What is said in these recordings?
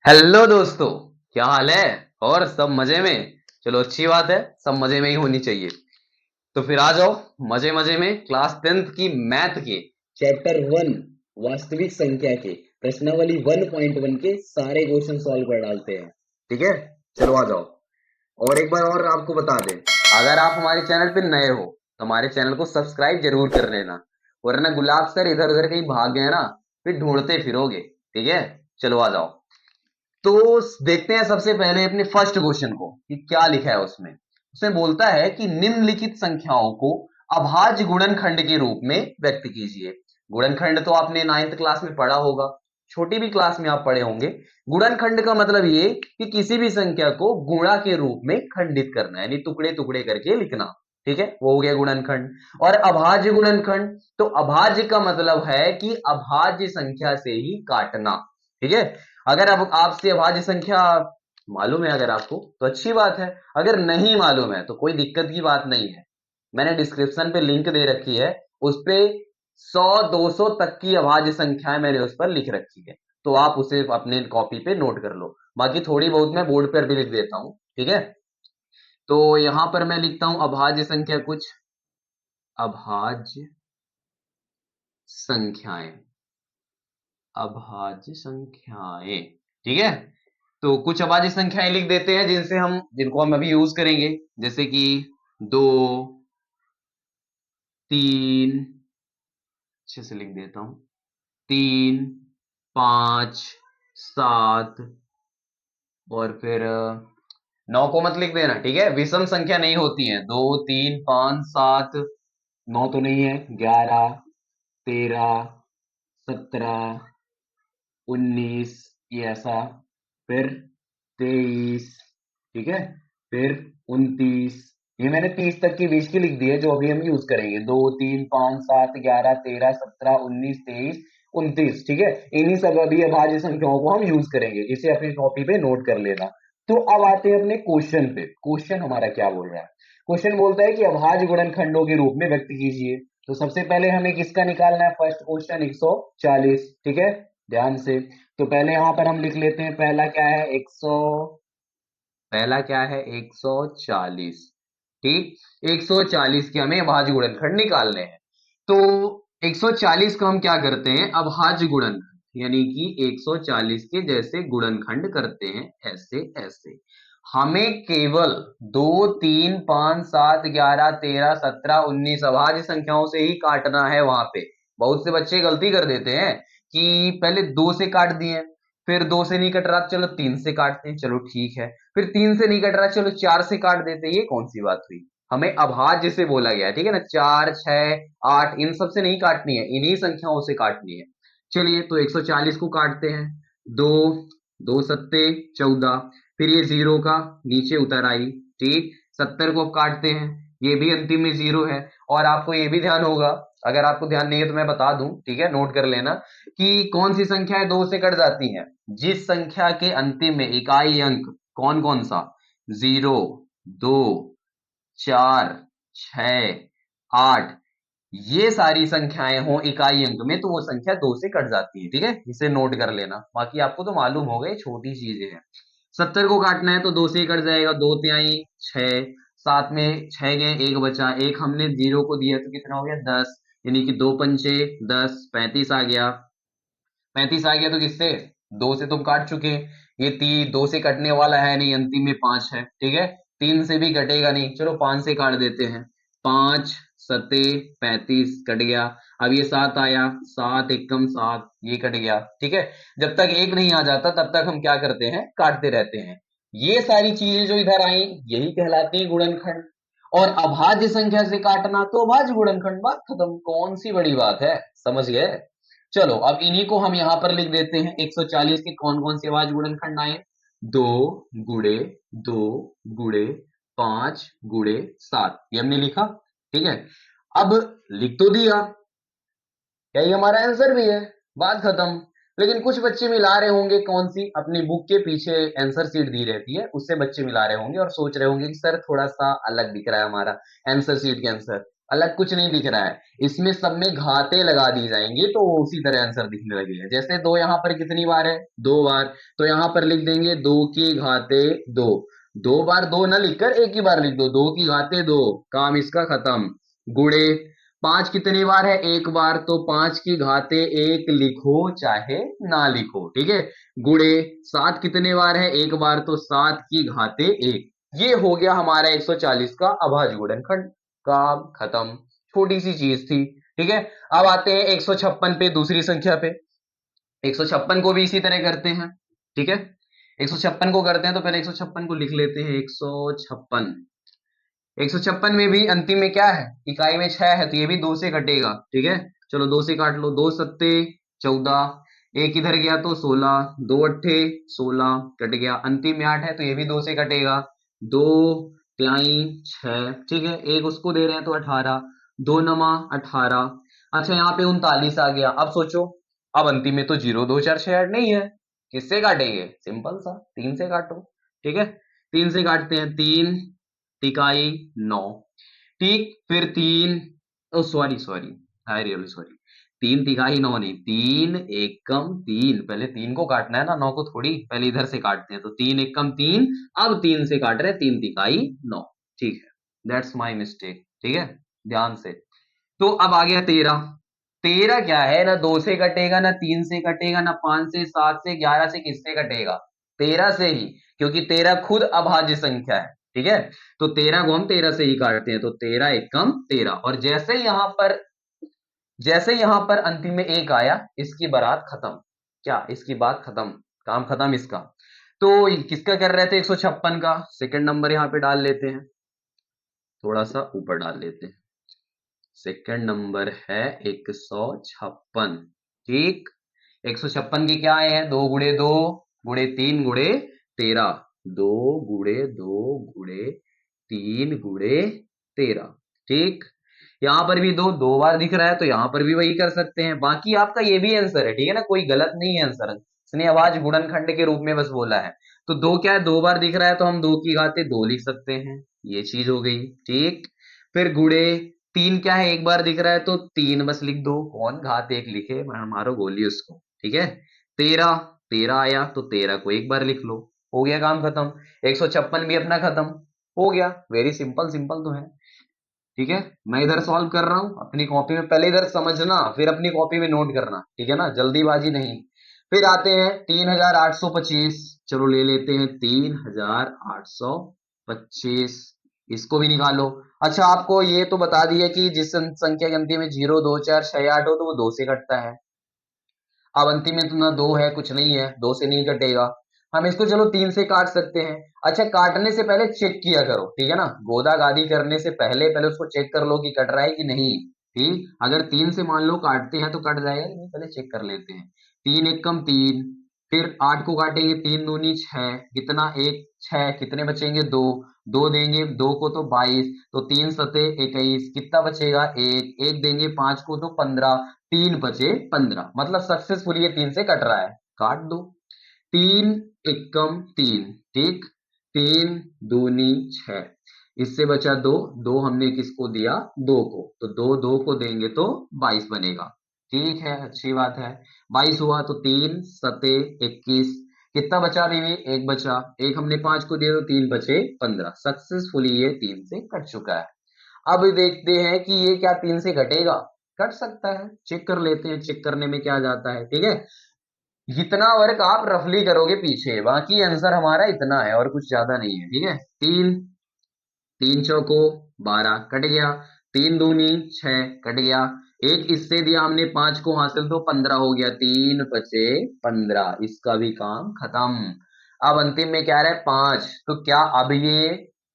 Hello दोस्तों। क्या हाल है? और सब मजे में? चलो अच्छी बात है, सब मजे में ही होनी चाहिए। तो फिर आ जाओ मजे मजे में क्लास 10th की मैथ के चैप्टर 1 वास्तविक संख्या के प्रश्नावली 1.1 के सारे क्वेश्चन सॉल्व कर डालते हैं। ठीक है, चलो आ जाओ। और एक बार और आपको बता दें, अगर आप हमारे चैनल पे नए हो तो हमारे चैनल को सब्सक्राइब जरूर कर लेना, वरना गुलाब सर इधर उधर कहीं भाग गए ना, फिर ढूंढते फिरोगे। ठीक है, चलो आ जाओ। तो देखते हैं सबसे पहले अपने फर्स्ट क्वेश्चन को कि क्या लिखा है उसमें। उसमें बोलता है कि निम्नलिखित संख्याओं को अभाज्य गुणनखंड के रूप में व्यक्त कीजिए। गुणनखंड तो आपने 9th क्लास में पढ़ा होगा, छोटी भी क्लास में आप पढ़े होंगे। गुणनखंड का मतलब ये कि किसी भी संख्या को गुणा के रूप में खंडित करना, यानी टुकड़े टुकड़े करके लिखना। ठीक है, वो हो गया गुणनखंड। और अभाज्य गुणनखंड, तो अभाज्य का मतलब है कि अभाज्य संख्या से ही काटना। ठीक है, अगर अब आपसे अभाज्य संख्या मालूम है अगर आपको तो अच्छी बात है, अगर नहीं मालूम है तो कोई दिक्कत की बात नहीं है। मैंने डिस्क्रिप्शन पे लिंक दे रखी है, उस पे 100 200 तक की अभाज्य संख्याएं मैंने उस पर लिख रखी है, तो आप उसे अपने कॉपी पे नोट कर लो। बाकी थोड़ी बहुत मैं बोर्ड पर भी लिख देता हूँ। ठीक है, तो यहां पर मैं लिखता हूं अभाज्य संख्या कुछ अभाज्य संख्याएं, अभाज्य संख्याएं। ठीक है, तो कुछ अभाज्य संख्याएं लिख देते हैं जिनको हम अभी यूज करेंगे, जैसे कि 2 3, अच्छे से लिख देता हूं, 3 5 7, और फिर 9 को मत लिख देना। ठीक है, विषम संख्या नहीं होती है, 2 3 5 7 9 तो नहीं है, 11 13 17 19, ये ऐसा, फिर 23। ठीक है, फिर 29, ये मैंने 30 तक की 20 की लिख दी है जो अभी हम यूज करेंगे, 2 3 5 7 11 13 17 19 23 29। ठीक है, इन्हीं सब अभी अभाज्य संख्याओं को हम यूज करेंगे, इसे अपनी कॉपी पे नोट कर लेना। तो अब आते हैं अपने क्वेश्चन पे। क्वेश्चन हमारा क्या बोल रहा है? क्वेश्चन बोलता है कि अभाज्य गुणनखंडों के रूप में व्यक्त कीजिए। तो सबसे पहले हमें किसका निकालना है? First question 140। ठीक है, ध्यान से। तो पहले यहां पर हम लिख लेते हैं, पहला क्या है? 100, पहला क्या है? 140। ठीक, 140 के हमें अभाज्य गुणनखंड निकालने हैं। तो 140 का हम क्या करते हैं? अभाज्य गुणनखंड, यानी कि 140 के जैसे गुणनखंड करते हैं, ऐसे ऐसे। हमें केवल 2 3 5 7 11 13 17 19 अभाज्य संख्याओं से ही काटना है वहां पे। बहुत से बच्चे गलती कर देते हैं कि पहले 2 से काट दिए, फिर 2 से नहीं कट रहा, चलो 3 से काटते हैं, चलो ठीक है, फिर 3 से नहीं कट रहा, चलो 4 से काट देते हैं। ये कौन सी बात हुई? हमें अभाज्य से बोला गया है, ठीक है ना? 4 6 8 इन सब से नहीं काटनी है, इन्हीं संख्याओं से काटनी है। चलिए, तो 140 को काटते हैं। 2 2 सत्ते 14, फिर ये जीरो का नीचे उतर आई। ठीक, 70 को अब काटते हैं, ये भी अंतिम में जीरो है। और आपको ये भी ध्यान होगा, अगर आपको ध्यान नहीं है तो मैं बता दूं, ठीक है, नोट कर लेना, कि कौन सी संख्याएं 2 से कट जाती हैं? जिस संख्या के अंतिम में इकाई अंक कौन कौन सा? 0 2 4 6 8, ये सारी संख्याएं हो इकाई अंक में तो वो संख्या 2 से कट जाती है। ठीक है, इसे नोट कर लेना, बाकी आपको तो मालूम हो गए, छोटी चीजें हैं। 70 को काटना है तो 2 से ही कट जाएगा, 2 तिहाई 6, साथ में 6 गए, एक बचा, एक हमने जीरो को दिया तो कितना हो गया? 10, यानी कि 2 पंचे 10, 35 आ गया। 35 आ गया तो किससे? 2 से तुम काट चुके, ये 2 से कटने वाला है नहीं, अंतिम में 5 है। ठीक है, 3 से भी कटेगा नहीं, चलो 5 से काट देते हैं। 5 सते 35 कट गया। अब ये 7 आया, 7 एकम 7, ये कट गया। ठीक है, जब तक एक नहीं आ जाता तब तक हम क्या करते हैं? काटते रहते हैं। ये सारी चीजें जो इधर आई यही कहलाती है गुणनखंड। और अभाज्य संख्या से काटना तो अभाज्य गुणनखंड, बात खत्म, कौन सी बड़ी बात है, समझ गए? चलो अब इन्हीं को हम यहां पर लिख देते हैं। 140 के कौन कौन से अभाज्य गुणनखंड आए? 2 गुणे 2 गुणे 5 गुणे 7, ये हमने लिखा। ठीक है, अब लिख तो दिया, यही हमारा आंसर भी है, बात खत्म। लेकिन कुछ बच्चे मिला रहे होंगे, कौन सी? अपनी बुक के पीछे आंसर शीट दी रहती है, उससे बच्चे मिला रहे होंगे और सोच रहे होंगे कि सर थोड़ा सा अलग दिख रहा है हमारा आंसर शीट के आंसर। अलग कुछ नहीं दिख रहा है, इसमें सब में घाते लगा दी जाएंगी तो वो उसी तरह आंसर दिखने लगेगा। जैसे दो यहाँ पर कितनी बार है, दो बार, तो यहाँ पर लिख देंगे दो की घाते दो। दो बार दो ना लिखकर एक ही बार लिख दो, दो की घाते दो, काम इसका खत्म। गुणे पांच कितनी बार है, एक बार, तो पांच की घाते एक लिखो चाहे ना लिखो, ठीक है। गुणे सात कितने बार है, एक बार, तो सात की घाते एक। ये हो गया हमारा 140 का अभाज्य गुणनखंड, काम खत्म। छोटी सी चीज थी, ठीक है। अब आते हैं 156 पे, दूसरी संख्या पे। 156 को भी इसी तरह करते हैं, ठीक है। 156 को करते हैं तो पहले 156 को लिख लेते हैं। 156, 156 में भी अंतिम में क्या है, इकाई में 6 है, तो ये भी 2 से कटेगा, ठीक है। चलो 2 से काट लो, 2 सत्ते 14, एक इधर गया तो 16, 2 अट्ठे 16, कट गया। अंतिम में 8 है तो ये भी 2 से कटेगा, 2 तिहाई 6, ठीक है। एक उसको दे रहे हैं तो 18, 2 नमा 18। अच्छा यहाँ पे 39 आ गया। अब सोचो, अब अंतिम में तो 0 2 4 6 8 नहीं है, किससे काटेंगे, सिंपल सा 3 से काटो, ठीक है। 3 से काटते हैं, 3 तिकाई 9, ठीक। फिर तीन, oh sorry sorry, I really sorry, तीन तिकाई 9 नहीं, तीन एकम तीन, पहले तीन को काटना है ना, 9 को थोड़ी, पहले इधर से काटते हैं, तो तीन एकम तीन, अब तीन से काट रहे हैं, तीन तिकाई 9, ठीक है। दैट्स माय मिस्टेक, ठीक है, ध्यान से। तो अब आ गया 13। 13 क्या है, ना 2 से कटेगा, ना 3 से कटेगा, ना 5 से, 7 से, 11 से, किससे कटेगा, 13 से ही, क्योंकि 13 खुद अभाज्य संख्या है, ठीक है। तो 13 को हम 13 से ही काटते हैं, तो 13 एकम 13, और जैसे यहां पर अंतिम में एक आया, इसकी बारात खत्म, क्या इसकी बात खत्म, काम खत्म इसका। तो किसका कर रहे थे, 156 का, सेकंड नंबर यहां पे डाल लेते हैं, थोड़ा सा ऊपर डाल लेते हैं। सेकंड नंबर है 156, ठीक। 156 के क्या आए हैं, 2 गुणे 2 गुणे 3 गुणे 13, 2 गुणे 2 गुणे 3 गुणे 13, ठीक। यहां पर भी दो दो बार दिख रहा है, तो यहां पर भी वही कर सकते हैं। बाकी आपका ये भी आंसर है, ठीक है ना, कोई गलत नहीं है आंसर, इसने आवाज गुणनखंड के रूप में बस बोला है। तो दो क्या है, दो बार दिख रहा है, तो हम दो की घाते दो लिख सकते हैं, ये चीज हो गई, ठीक। फिर गुणे तीन क्या है, एक बार दिख रहा है तो तीन बस लिख दो, कौन घात एक लिखे, मारो गोली उसको, ठीक है। 13, 13 आया तो 13 को एक बार लिख लो, हो गया काम खत्म। 156 भी अपना खत्म हो गया, वेरी सिंपल, सिंपल तो है, ठीक है। मैं इधर सॉल्व कर रहा हूं अपनी कॉपी में, पहले इधर समझना फिर अपनी कॉपी में नोट करना, ठीक है ना, जल्दीबाजी नहीं। फिर आते हैं 3825, चलो ले लेते हैं 3825, इसको भी निकालो। अच्छा आपको ये तो बता दिया कि जिस संख्या के अंतिम में 0 2 4 6 8 हो तो वो 2 से कटता है। अब अंतिम में तो ना दो है कुछ नहीं है, दो से नहीं कटेगा, हम इसको चलो तीन से काट सकते हैं। अच्छा काटने से पहले चेक किया करो, ठीक है ना, गोदा गादी करने से पहले पहले उसको चेक कर लो कि कट रहा है कि नहीं, ठीक। अगर तीन से मान लो काटते हैं तो कट जाएगा, नहीं पहले चेक कर लेते हैं। तीन एकम तीन, फिर आठ को काटेंगे, तीन दूनी छह, कितना एक, छह, कितने बचेंगे दो, दो देंगे दो को तो 22, तो तीन सते 21, कितना बचेगा एक, एक देंगे पांच को तो 15, तीन बचे 15, मतलब सक्सेसफुली ये तीन से कट रहा है, काट दो। तीन एकम तीन, ठीक, तीन दूनी छह, इससे बचा दो, दो हमने किसको दिया, दो को, तो दो दो को देंगे तो 22 बनेगा, ठीक है, अच्छी बात है। 22 हुआ तो तीन सते 21, कितना बचा बीवी, एक बचा, एक हमने पांच को दिया तो तीन बचे 15, सक्सेसफुली ये तीन से कट चुका है। अब देखते हैं कि ये क्या तीन से घटेगा, कट सकता है, चेक कर लेते हैं, चेक करने में क्या जाता है, ठीक है। इतना वर्क आप रफली करोगे पीछे, बाकी आंसर हमारा इतना है और कुछ ज्यादा नहीं है, ठीक है। तीन, तीन चौको 12 कट गया, तीन दूनी छह कट गया, एक इससे दिया हमने पांच को हासिल तो 15 हो गया, तीन बचे 15, इसका भी काम खत्म। अब अंतिम में क्या रहा है, पांच, तो क्या अब ये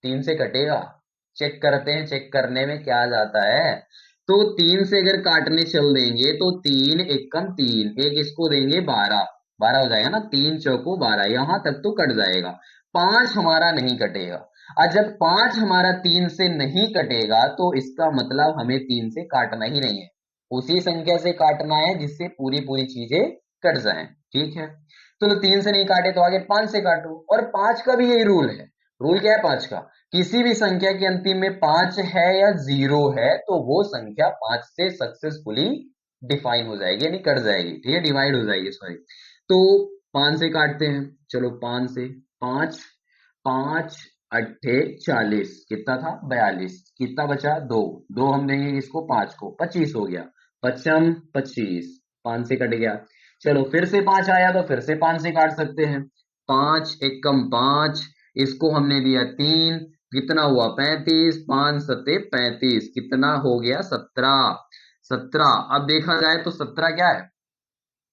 तीन से कटेगा, चेक करते हैं, चेक करने में क्या जाता है। तो तीन से अगर काटने चल देंगे तो तीन एकम तीन, एक इसको देंगे 12, 12 हो जाएगा ना, तीन चौको 12, यहां तक तो कट जाएगा, पांच हमारा नहीं कटेगा। और जब पांच हमारा तीन से नहीं कटेगा तो इसका मतलब हमें तीन से काटना ही नहीं है, उसी संख्या से काटना है जिससे पूरी पूरी चीजें कट जाएं, ठीक है। तो तीन से नहीं काटे तो आगे पांच से काटो, और पांच का भी यही रूल है, रूल क्या है 5 का? किसी भी संख्या के अंतिम में 5 है या 0 है तो वो संख्या 5 से सक्सेसफुली डिफाइन हो जाएगी, यानी कट जाएगी, ठीक है, डिवाइड हो जाएगी, सॉरी। तो 5 से काटते हैं, चलो 5 से, 5, 5 अट्ठे 40, कितना था 42, कितना बचा 2, 2 हम देंगे इसको 5 को, 25 हो गया, पचम 25, 5 से कट गया। चलो फिर से 5 आया तो फिर से 5 से काट सकते हैं, 5 एकम 5, इसको हमने दिया 3, कितना हुआ 35, 5 सत्ते 35, कितना हो गया 17, 17। अब देखा जाए तो 17 क्या है,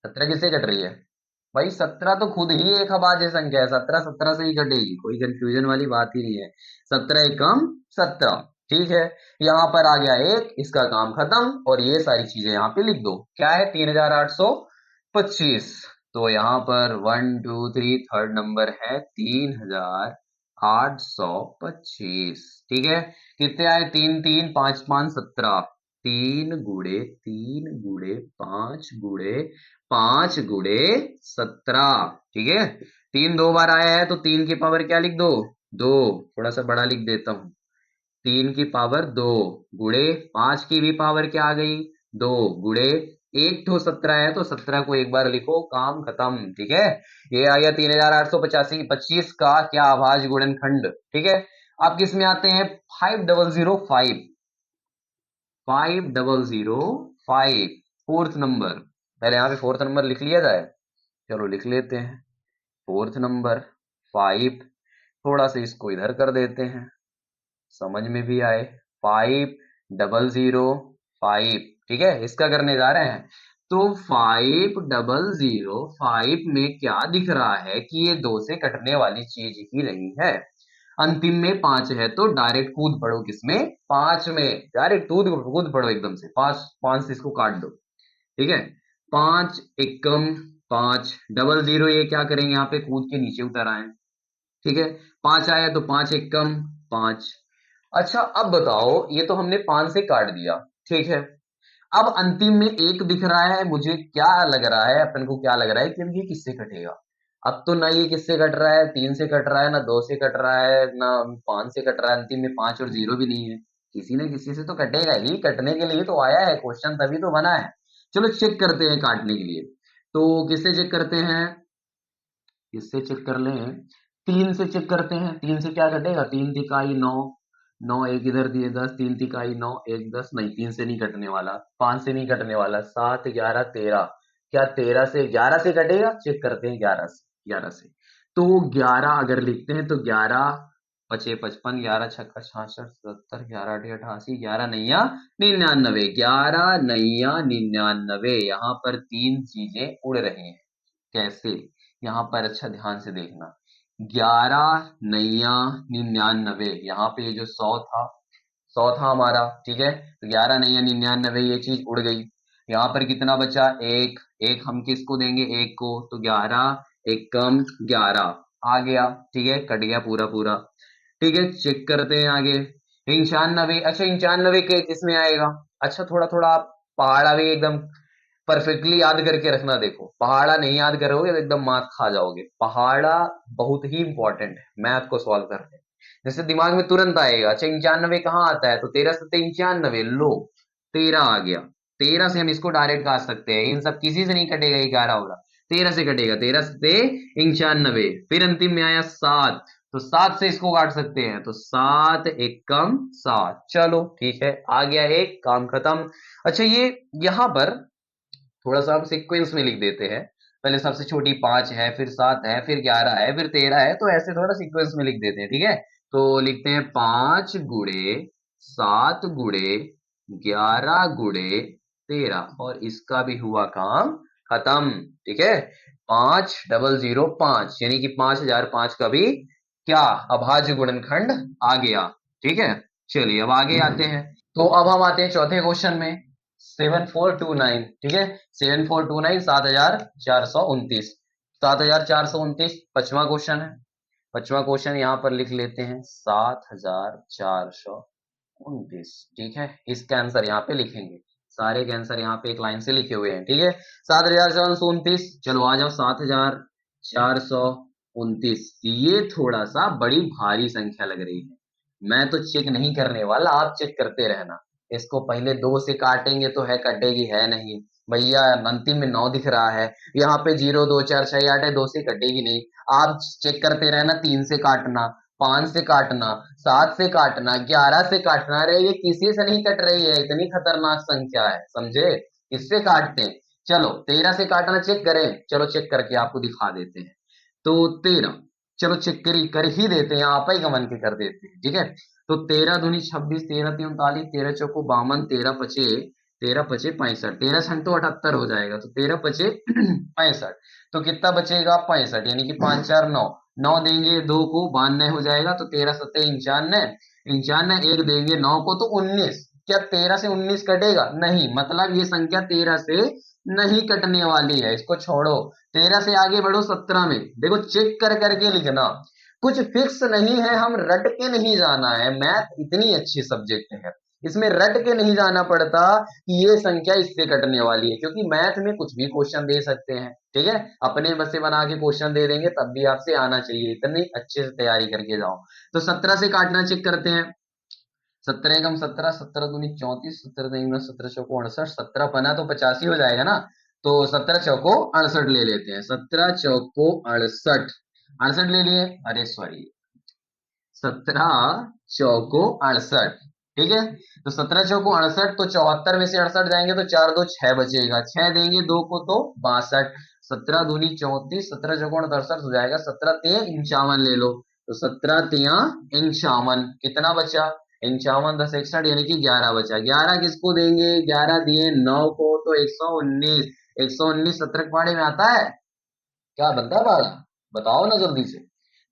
17 किससे कट रही है भाई, 17 तो खुद ही एक अभाज्य संख्या है, 17 17 से ही कटेगी, कोई कंफ्यूजन वाली बात ही नहीं है, 17 एकम 17, ठीक है। यहाँ पर आ गया एक, इसका काम खत्म, और ये सारी चीजें यहाँ पे लिख दो, क्या है 3825, तो यहाँ पर 1 2 3 थर्ड नंबर है 3825, ठीक है। कितने आए, 3 3 5 5 17, 3 गुड़े 5 गुड़े 5 गुड़े 17, ठीक है। 3 2 बार आया है तो 3 की पावर क्या लिख दो, 2, थोड़ा सा बड़ा लिख देता हूं, 3 की पावर 2, गुड़े 5 की भी पावर क्या आ गई 2, गुड़े एक तो 17 है तो 17 को एक बार लिखो, काम खत्म, ठीक है। ये आ गया 3885 25 का क्या अभाज्य गुणनखंड, ठीक है। अब किस में आते हैं, 5005, 5005, फोर्थ नंबर, पहले यहाँ पे फोर्थ नंबर लिख लिया जाए, चलो लिख लेते हैं, फोर्थ नंबर 5, थोड़ा सा इसको इधर कर देते हैं, समझ में भी आए, 5005, ठीक है, इसका करने जा रहे हैं। तो 5005 में क्या दिख रहा है कि ये 2 से कटने वाली चीज ही नहीं है, अंतिम में 5 है तो डायरेक्ट कूद पड़ो किसमें, 5 में, डायरेक्ट कूद कूद पड़ो एकदम से, 5 5 से इसको काट दो, ठीक है। 5 एकम 5, डबल जीरो ये क्या करेंगे यहाँ पे कूद के नीचे उतर आए, ठीक है। 5 आया तो 5 एकम 5। अच्छा अब बताओ, ये तो हमने 5 से काट दिया, ठीक है। अब अंतिम में एक दिख रहा है, मुझे क्या लग रहा है, अपन को क्या लग रहा है कि अब ये किससे कटेगा, अब तो ना ये किससे कट रहा है, 3 से कट रहा है, ना 2 से कट रहा है, ना 5 से कट रहा है, अंतिम में 5 और 0 भी नहीं है, किसी न किसी से तो कटेगा ही, कटने के लिए तो आया है क्वेश्चन, तभी तो बना है। चलो चेक करते हैं काटने के लिए, तो किससे चेक करते हैं, किससे चेक कर लें, 3 से चेक करते हैं, 3 से क्या कटेगा, 3 तिकाई 9, 9 एक इधर दिए 10, 3 तिकाई 9 1 10, नहीं 3 से नहीं कटने वाला, 5 से नहीं कटने वाला, 7 11 13, क्या 13 से 11 से कटेगा, चेक करते हैं 11 से, 11 से, तो 11 अगर लिखते हैं तो 11 पचे 55, 11 छक्का 66 77, 11 अठे 88, 11 नैया 99, 11 नैया 99, यहाँ पर 3 चीजें उड़ रही हैं, कैसे, यहाँ पर अच्छा ध्यान से देखना, 11 नैया 99, यहाँ पे ये जो 100 था हमारा, ठीक है, तो 11 नैया 99 ये चीज उड़ गई, यहाँ पर कितना बचा, एक, एक हम किसको देंगे, एक को, तो 11 एकम 11 आ गया, ठीक है, कट गया पूरा पूरा, ठीक है। चेक करते हैं आगे, 95, अच्छा 95 के किसमें आएगा, अच्छा थोड़ा थोड़ा आप पहाड़ा भी एकदम परफेक्टली याद करके रखना, देखो पहाड़ा नहीं याद करोगे तो एकदम मात खा जाओगे, पहाड़ा बहुत ही इंपॉर्टेंट है मैथ को सॉल्व करने में, जैसे दिमाग में तुरंत आएगा, अच्छा 95 कहाँ आता है, तो 13 सत्ते 95, लो 13 आ गया, 13 से हम इसको डायरेक्ट काट सकते हैं, इन सब किसी से नहीं कटेगा, 11 होगा, 13 से कटेगा, 13 सत्ते 95, फिर अंतिम में आया 7, तो 7 से इसको काट सकते हैं, तो 7 एकम 7, चलो ठीक है, आ गया एक, काम खत्म। अच्छा ये यहाँ पर थोड़ा सा हम सीक्वेंस में लिख देते हैं, पहले सबसे छोटी 5 है, फिर 7 है, फिर 11 है, फिर 13 है, तो ऐसे थोड़ा सीक्वेंस में लिख देते हैं, ठीक है। तो लिखते हैं 5 गुड़े 7 गुड़े 11 गुड़े 13, और इसका भी हुआ काम खत्म, ठीक है। 5005 यानी कि 5005 का भी क्या अभाज्य गुणनखंड आ गया, ठीक है। चलिए अब आगे आते हैं, तो अब हम आते हैं चौथे क्वेश्चन में, 7429, ठीक है, 7429, 7429, 7429 5वां क्वेश्चन है, 5वां क्वेश्चन यहाँ पर लिख लेते हैं 7429, ठीक है, इसका आंसर यहाँ पे लिखेंगे, सारे के आंसर यहाँ पे एक लाइन से लिखे हुए हैं, ठीक है। 7429, चलो आ जाओ, 7429 29। ये थोड़ा सा बड़ी भारी संख्या लग रही है, मैं तो चेक नहीं करने वाला, आप चेक करते रहना। इसको पहले 2 से काटेंगे तो है, कटेगी है नहीं भैया, अंतिम में 9 दिख रहा है, यहाँ पे 0 2 4 6 8 है, 2 से कटेगी नहीं। आप चेक करते रहना, 3 से काटना, 5 से काटना, 7 से काटना, 11 से काटना। अरे ये किसी से नहीं कट रही है, इतनी खतरनाक संख्या है, समझे? इससे काटते हैं। चलो 13 से काटना चेक करें, चलो चेक करके आपको दिखा देते हैं। तो 13, चलो चेक कर ही देते हैं, आप ही का मन के कर देते हैं, ठीक है। तो 13 दूनी 26, 13 तीन 39, 13 चौको 52, 13 पचे 65, 13 छंग तो 78 हो जाएगा, तो 13 पचे 65। तो कितना बचेगा? 65, यानी कि 5 4 9, 9 देंगे 2 को 92 हो जाएगा, तो 13 सत्ते 95, 95 1 देंगे 9 को तो 19। क्या 13 से 19 कटेगा? नहीं, मतलब ये संख्या 13 से नहीं कटने वाली है, इसको छोड़ो। 13 से आगे बढ़ो 17 में, देखो चेक कर करके लिखना, कुछ फिक्स नहीं है, हम रट के नहीं जाना है। मैथ इतनी अच्छी सब्जेक्ट है, इसमें रट के नहीं जाना पड़ता कि ये संख्या इससे कटने वाली है, क्योंकि मैथ में कुछ भी क्वेश्चन दे सकते हैं, ठीक है। अपने बस से बना के क्वेश्चन दे देंगे, तब भी आपसे आना चाहिए, इतनी अच्छे से तैयारी करके जाओ। तो 17 से काटना चेक करते हैं। 17 एकम 17, 17 दूनी 34, 17 दूनी 17 चौको 68, 17 पना तो 85 हो जाएगा ना, तो 17 चौको 68 ले लेते हैं, 17 चौको 68, 68 ले लिए, अरे सॉरी 17 चौको 68, ठीक है। तो 17 चौको 68, तो 74 में से 68 जाएंगे तो 4 2 6 बचेगा, 6 देंगे 2 को तो 62, 17 दूनी 34, 17 चौको 68 हो जाएगा, 17 तिया 51 ले लो, तो 17 तिया 51, कितना बचा? 51 10 61, यानी कि 11 बचा। 11 किसको देंगे? 11 दिए 9 को, तो 119, 119 17 पाड़े में आता है, क्या बनता है बारह? बताओ ना जल्दी से।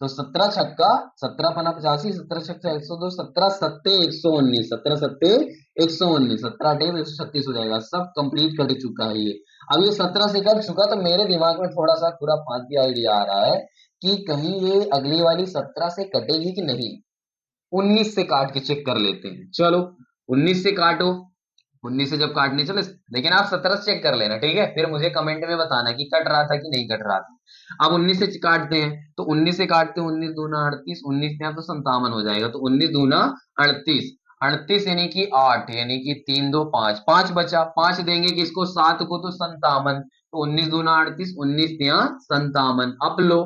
तो 17 छक्का 17 पना 85, 17 छक्का 102, 17 सत्ते 119, 17 सत्ते 119, 17 टेप 136 हो जाएगा। सब कंप्लीट कर चुका है ये। अब ये 17 से कर चुका, तो मेरे दिमाग में थोड़ा सा पूरा फांसी आइडिया आ रहा है कि कहीं ये अगली वाली 17 से कटेगी कि नहीं। 19 से काट के चेक कर लेते हैं, चलो 19 से काटो। 19 से जब काटने चले, लेकिन आप 17 से चेक कर लेना, ठीक है, फिर मुझे कमेंट में बताना कि कट रहा था कि नहीं कट रहा था। अब 19 से काटते हैं, तो 19 से काटते हैं, 19 दूना 38, 19 में तो 57 हो जाएगा, तो 19 दूना 38, 38 यानी कि 8, यानी कि 3 2 5, 5 बचा, 5 देंगे किसको? 7 को, तो 57, तो 19 दूना 38, 19 यहाँ 57। अब लो,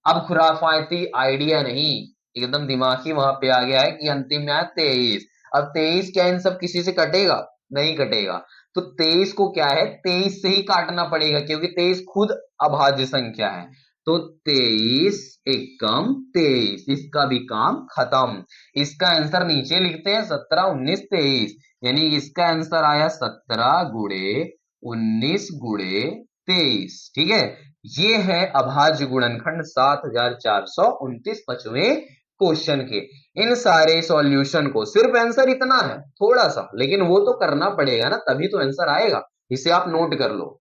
अब खुराफाती आइडिया नहीं, एकदम दिमागी वहां पे आ गया है कि अंतिम में आया 23। अब 23 क्या इन सब किसी से कटेगा? नहीं कटेगा, तो 23 को क्या है, 23 से ही काटना पड़ेगा, क्योंकि 23 खुद अभाज्य संख्या है। तो 23 एकम 23, इसका भी काम खत्म। इसका आंसर नीचे लिखते हैं, 17 19 23, यानी इसका आंसर आया 17 गुणे 19 गुणे 23, ठीक है। ये है अभाज्य गुणनखंड 7429 पांचवें क्वेश्चन के। इन सारे सॉल्यूशन को, सिर्फ आंसर इतना है थोड़ा सा, लेकिन वो तो करना पड़ेगा ना, तभी तो आंसर आएगा, इसे आप नोट कर लो।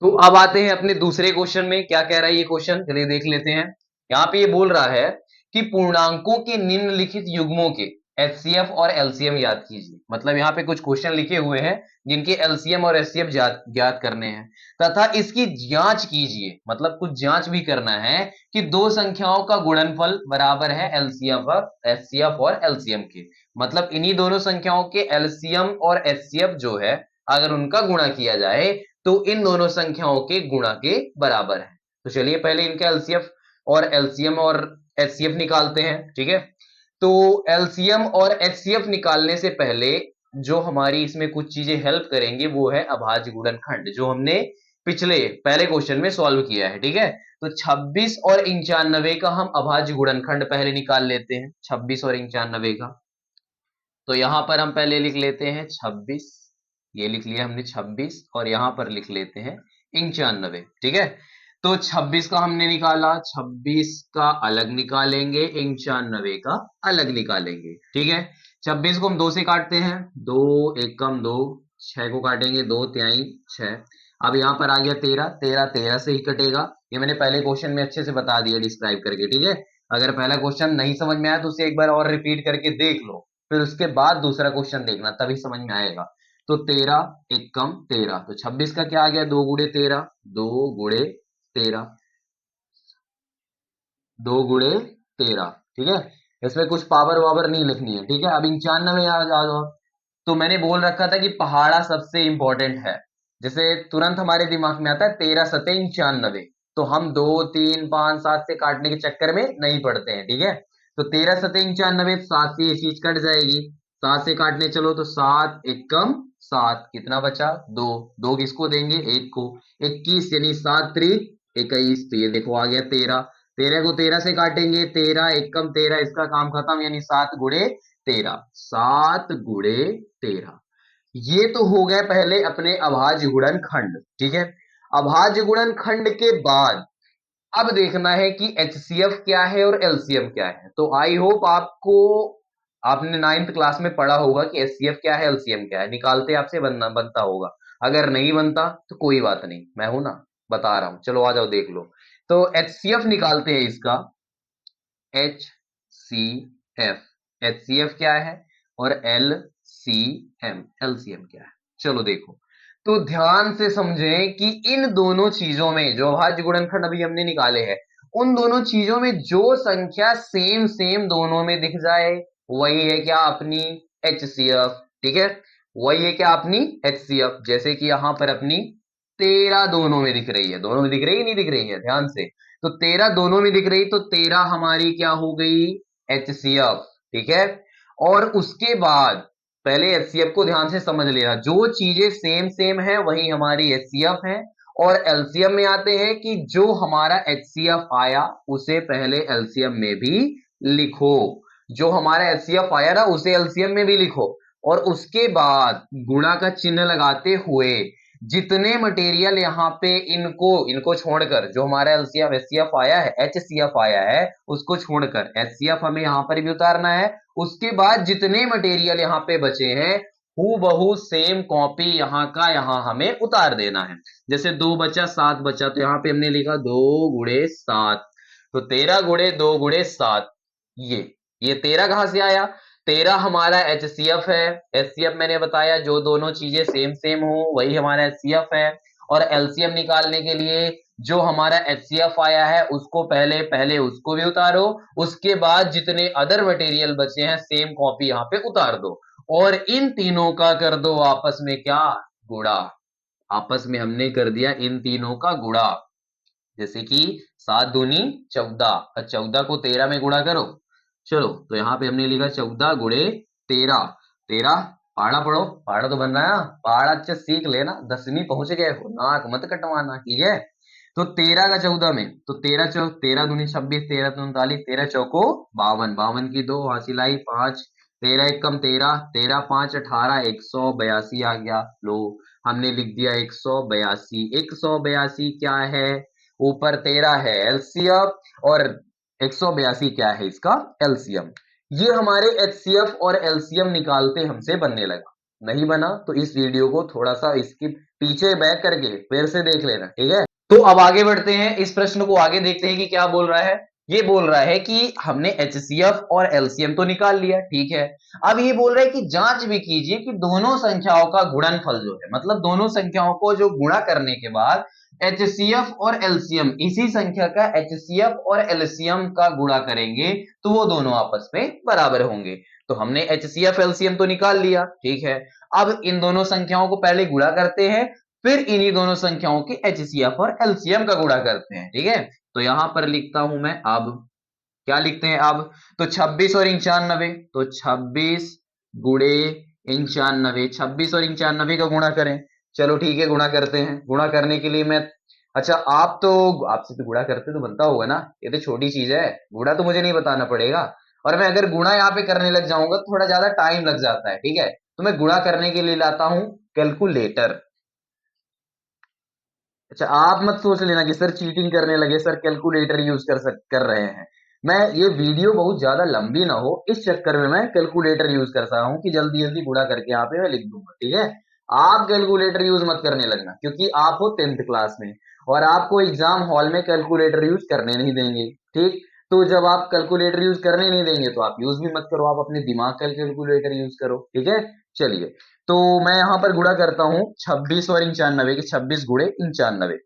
तो अब आते हैं अपने दूसरे क्वेश्चन में, क्या कह रहा है ये क्वेश्चन, चलिए देख लेते हैं। यहाँ पे ये बोल रहा है कि पूर्णांकों के निम्नलिखित युग्मों के एचसीएफ और एलसीएम याद कीजिए। मतलब यहाँ पे कुछ क्वेश्चन लिखे हुए हैं जिनके एलसीएम और एचसीएफ ज्ञात करने हैं, तथा इसकी जांच कीजिए, मतलब कुछ जांच भी करना है कि दो संख्याओं का गुणनफल बराबर है एलसीएफ और एचसीएफ और एलसीएम के। मतलब इन्हीं दोनों संख्याओं के एलसीएम और एचसीएफ जो है, अगर उनका गुणा किया जाए तो इन दोनों संख्याओं के गुणा के बराबर है। तो चलिए पहले इनका एलसीएफ और एलसीएम और एचसीएफ निकालते हैं, ठीक है। तो एलसीएम और एचसीएफ निकालने से पहले जो हमारी इसमें कुछ चीजें हेल्प करेंगे, वो है अभाज्य गुणनखंड, जो हमने पिछले पहले क्वेश्चन में सॉल्व किया है, ठीक है। तो 26 और 95 का हम अभाज्य गुणनखंड पहले निकाल लेते हैं, 26 और 95 का। तो यहां पर हम पहले लिख लेते हैं 26, ये लिख लिया हमने 26, और यहां पर लिख लेते हैं 95, ठीक है। तो 26 का हमने निकाला, 26 का अलग निकालेंगे, 95 का अलग निकालेंगे, ठीक है। 26 को हम 2 से काटते हैं, 2 एकम 2, 6 को काटेंगे, 2 तिहाई 6। अब यहां पर आ गया 13, 13 13 से ही कटेगा, ये मैंने पहले क्वेश्चन में अच्छे से बता दिया डिस्क्राइब करके, ठीक है। अगर पहला क्वेश्चन नहीं समझ में आया तो उसे एक बार और रिपीट करके देख लो, फिर उसके बाद दूसरा क्वेश्चन देखना, तभी समझ में आएगा। तो 13 एकम 13, तो 26 का क्या आ गया, 2 गुणे 13, 2 गुणे 13, 2 गुणे 13, ठीक है। इसमें कुछ पावर वावर नहीं लिखनी है, ठीक है। अब 95 आ जाओ। तो मैंने बोल रखा था कि पहाड़ा सबसे इंपॉर्टेंट है, जैसे तुरंत हमारे दिमाग में आता है 13 सते 95, तो हम 2 3 5 7 से काटने के चक्कर में नहीं पड़ते हैं, ठीक है। तो 13 सते 95, 7 से ये चीज कट जाएगी, 7 से काटने चलो तो 7 एकम 7, कितना बचा 2, 2 किसको देंगे 1 को, 21 यानी 7 त्रिक 21, तो ये देखो आ गया 13, 13 को 13 से काटेंगे, 13 एकम 13, इसका काम खत्म, यानी 7 गुणे 13, 7 गुणे 13। ये तो हो गए पहले अपने अभाज्य गुणनखंड, ठीक है। अभाज्य गुणनखंड के बाद अब देखना है कि एचसीएफ क्या है और एलसीएम क्या है। तो आई होप आपको, आपने 9th क्लास में पढ़ा होगा कि एचसीएफ क्या है एलसीएम क्या है, निकालते आपसे बनता होगा। अगर नहीं बनता तो कोई बात नहीं, मैं हूं ना, बता रहा हूं, चलो आ जाओ देख लो। तो एचसीएफ निकालते हैं इसका, H C F, H C F क्या है और एल सी एम, एलसीएम क्या है, चलो देखो। तो ध्यान से समझें कि इन दोनों चीजों में जो अभाज्य गुणनखंड अभी हमने निकाले हैं, उन दोनों चीजों में जो संख्या सेम सेम दोनों में दिख जाए वही है क्या अपनी एच सी एफ, ठीक है। वही है क्या अपनी एच सी एफ, जैसे कि यहां पर अपनी 13 दोनों में दिख रही है, दोनों में दिख रही है नहीं दिख रही है, ध्यान से। तो 13 दोनों में दिख रही, तो 13 हमारी क्या हो गई एचसीएफ, ठीक है। और उसके बाद पहले एचसीएफ को ध्यान से समझ लेना, जो चीजें सेम सेम है वही हमारी एचसीएफ है। और एलसीएम में आते हैं कि जो हमारा एचसीएफ आया उसे पहले एलसीएम में भी लिखो, जो हमारा एचसीएफ आया ना उसे एलसीएम में भी लिखो, और उसके बाद गुणा का चिन्ह लगाते हुए जितने मटेरियल यहाँ पे इनको इनको छोड़कर, जो हमारा एलसीएफ एचसीएफ आया है, एचसीएफ आया है, उसको छोड़कर एचसीएफ हमें यहाँ पर भी उतारना है। उसके बाद जितने मटेरियल यहाँ पे बचे हैं हूबहू सेम कॉपी यहाँ का यहाँ हमें उतार देना है। जैसे 2 बचा 7 बचा, तो यहाँ पे हमने लिखा 2 गुणे 7, तो 13 गुणे 2 गुणे 7, ये 13 कहां से आया, 13 हमारा एचसीएफ है। एचसीएफ मैंने बताया जो दोनों चीजें सेम सेम हो वही हमारा एचसीएफ है। और एलसीएम निकालने के लिए जो हमारा एचसीएफ आया है उसको पहले पहले उसको भी उतारो, उसके बाद जितने अदर मटेरियल बचे हैं सेम कॉपी यहाँ पे उतार दो, और इन तीनों का कर दो आपस में क्या गुणा। आपस में हमने कर दिया इन तीनों का गुणा, जैसे कि 7 दूनी 14, 14 को 13 में गुणा करो। चलो तो यहाँ पे हमने लिखा 14 गुणे 13, 13 पहाड़ा पढ़ो, पहाड़ा तो बन रहा है, पहाड़ा अच्छा सीख लेना, 10वीं पहुंच गए हो, नाक मत कटवाना, ठीक है। तो 13 का 14 में, तो 13 चौ 13 दूनी 26, 13 दूनी 39, 13 चौको 52, 52 की 2 हासिल आई 5, 13 एकम 13, 13 5 18, 182 आ गया। लो हमने लिख दिया 182, 182 क्या है, ऊपर 13 है एलसीएफ और 182 क्या है इसका एलसीएम। ये हमारे एचसीएफ और एलसीएम निकालते हमसे बनने लगा। नहीं बना तो इस वीडियो को थोड़ा सा इसके पीछे बैक करके फिर से देख लेना, ठीक है। तो अब आगे बढ़ते हैं, इस प्रश्न को आगे देखते हैं कि क्या बोल रहा है। ये बोल रहा है कि हमने एचसीएफ और एलसीएम तो निकाल लिया, ठीक है। अब ये बोल रहा है कि जांच भी कीजिए कि दोनों संख्याओं का गुणनफल जो है, मतलब दोनों संख्याओं को जो गुणा करने के बाद एचसीएफ और एलसीएम, इसी संख्या का एचसीएफ और एलसीएम का गुणा करेंगे तो वो दोनों आपस में बराबर होंगे। तो हमने एचसीएफ एलसीएम तो निकाल लिया, ठीक है। अब इन दोनों संख्याओं को पहले गुणा करते हैं, फिर इन्हीं दोनों संख्याओं के एचसीएफ और एलसीएम का गुणा करते हैं, ठीक है। तो यहां पर लिखता हूं मैं, अब क्या लिखते हैं अब, तो 26 और 95, तो 26 गुणे 95, 26 और 95 का गुणा करें। चलो ठीक है गुणा करते हैं। गुणा करने के लिए मैं, अच्छा आप तो, आपसे तो गुणा करते तो बनता होगा ना, ये तो छोटी चीज है, गुणा तो मुझे नहीं बताना पड़ेगा। और मैं अगर गुणा यहाँ पे करने लग जाऊंगा तो थोड़ा ज्यादा टाइम लग जाता है, ठीक है। तो मैं गुणा करने के लिए लाता हूं कैलकुलेटर। अच्छा आप मत सोच लेना कि सर चीटिंग करने लगे, सर कैलकुलेटर यूज कर रहे हैं। मैं, ये वीडियो बहुत ज्यादा लंबी ना हो इस चक्कर में मैं कैलकुलेटर यूज करता हूं कि जल्दी जल्दी गुणा करके यहाँ पे मैं लिख दूंगा, ठीक है। आप कैलकुलेटर यूज मत करने लगना, क्योंकि आप हो 10th क्लास में और आपको एग्जाम हॉल में कैलकुलेटर यूज करने नहीं देंगे, ठीक। तो जब आप कैलकुलेटर यूज करने नहीं देंगे तो आप यूज भी मत करो, आप अपने दिमाग का कैलकुलेटर यूज करो, ठीक है। चलिए, तो मैं यहां पर गुणा करता हूं 26 और 95 के, 26 गुणे 95,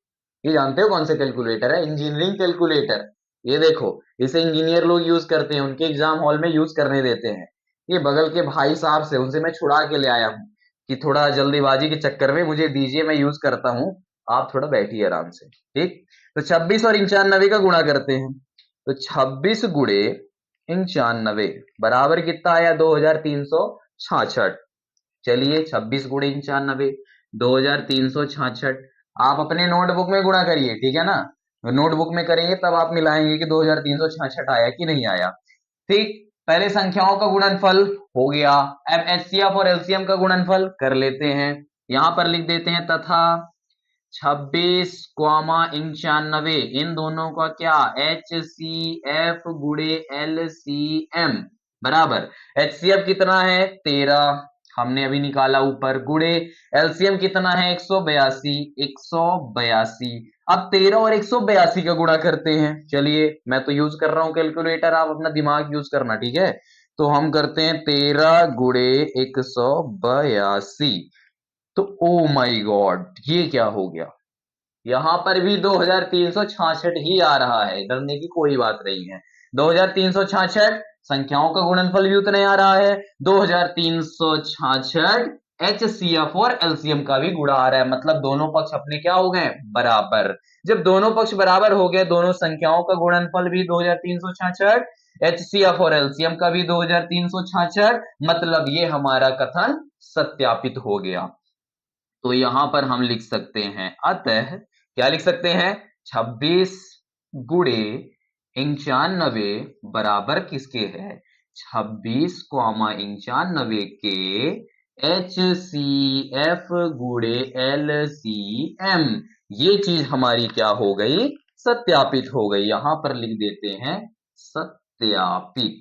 ये जानते हो कौन सा कैलकुलेटर है, इंजीनियरिंग कैलकुलेटर। ये देखो, इसे इंजीनियर लोग यूज करते हैं, उनके एग्जाम हॉल में यूज करने देते हैं। ये बगल के भाई साहब से, उनसे मैं छुड़ा के ले आया हूँ कि थोड़ा जल्दीबाजी के चक्कर में मुझे दीजिए, मैं यूज करता हूँ, आप थोड़ा बैठिए आराम से, ठीक। तो 26 और 95 का गुणा करते हैं। तो 26 गुणे 95 बराबर कितना आया? 2366। चलिए 26 गुणे 95, 2366। आप अपने नोटबुक में गुणा करिए, ठीक है ना। नोटबुक में करेंगे तब आप मिलाएंगे कि 2366 आया कि नहीं आया। ठीक, पहले संख्याओं का गुणनफल हो गया। अब एचसीएफ और एलसीएम का गुणनफल कर लेते हैं। यहां पर लिख देते हैं तथा 26,95 इन दोनों का क्या? एच सी एफ गुणे एल सी एम बराबर। एचसीएफ कितना है? 13, हमने अभी निकाला ऊपर, गुणे एलसीएम कितना है? 182, 182। अब 13 और 182 का गुणा करते हैं। चलिए, मैं तो यूज कर रहा हूं कैलकुलेटर, आप अपना दिमाग यूज करना, ठीक है। तो हम करते हैं 13 गुणे 182। तो ओ माय गॉड, ये क्या हो गया? यहां पर भी 2366 ही आ रहा है, डरने की कोई बात नहीं है। 2366 संख्याओं का गुणनफल भी उतना ही आ रहा है। 2366 एचसीएफ और एलसीएम का भी गुणा आ रहा है, मतलब दोनों पक्ष अपने क्या हो गए? बराबर। जब दोनों पक्ष बराबर हो गए, दोनों संख्याओं का गुणनफल भी 2366, एचसीएफ और एलसीएम का भी 2366, मतलब ये हमारा कथन सत्यापित हो गया। तो यहां पर हम लिख सकते हैं, अतः क्या लिख सकते हैं? 26 गुणे 95 बराबर किसके है? 26, 95 के एच सी एफ गुणे एल सी एम। ये चीज हमारी क्या हो गई? सत्यापित हो गई। यहां पर लिख देते हैं सत्यापित।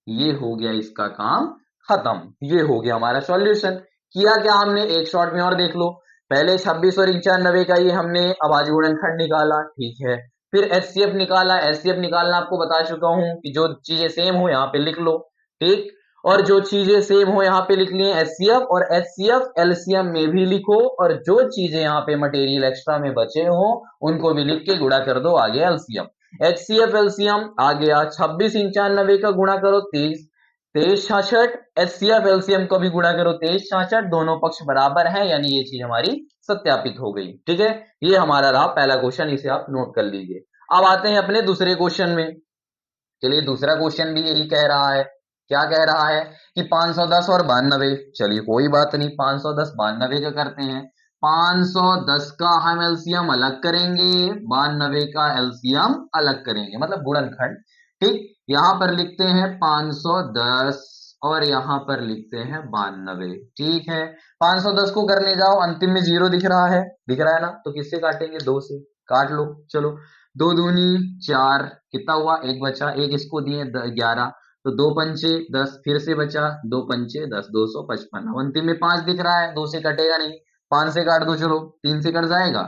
ये हो गया इसका काम खत्म। ये हो गया हमारा सॉल्यूशन। किया क्या हमने? एक शॉट में और देख लो। पहले 26 और 95 का ये हमने अभाज्य गुणनखंड निकाला, ठीक है। फिर एचसीएफ निकाला। एचसीएफ निकालना आपको बता चुका हूं कि जो चीजें सेम हो यहां पे लिख लो, ठीक। और जो चीजें सेम हो यहां पे लिख लिए एचसीएफ, और एचसीएफ एलसीएम में भी लिखो, और जो चीजें यहां पे मटेरियल एक्स्ट्रा में बचे हो उनको भी लिख के गुणा कर दो, आ गया एलसीएम। एचसीएफ एलसीएम आ गया। 26 95 का गुणा करो 23, 2366। एचसीएफ एलसीएम को भी गुणा करो 2366, दोनों पक्ष बराबर हैं, यानी ये चीज हमारी सत्यापित हो गई, ठीक है। ये हमारा रहा पहला क्वेश्चन, इसे आप नोट कर लीजिए। अब आते हैं अपने दूसरे क्वेश्चन में। चलिए, दूसरा क्वेश्चन भी यही कह रहा है। क्या कह रहा है? कि 510 और 92। चलिए कोई बात नहीं, 510 92 का करते हैं। 510 का हम एलसीएम अलग करेंगे, 92 का एलसीएम अलग करेंगे, मतलब गुणनखंड, ठीक। यहां पर लिखते हैं 510 और यहां पर लिखते हैं 92, ठीक है। 510 को करने जाओ, अंतिम में 0 दिख रहा है ना, तो किससे काटेंगे? 2 से काट लो। चलो, 2 दूनी 4, कितना हुआ? एक बचा, एक इसको दिए 11, तो 2 पंचे 10, फिर से बचा 2 पंचे 10, 255। अंतिम में 5 दिख रहा है, 2 से कटेगा नहीं, 5 से काट दो। चलो, 3 से कट जाएगा,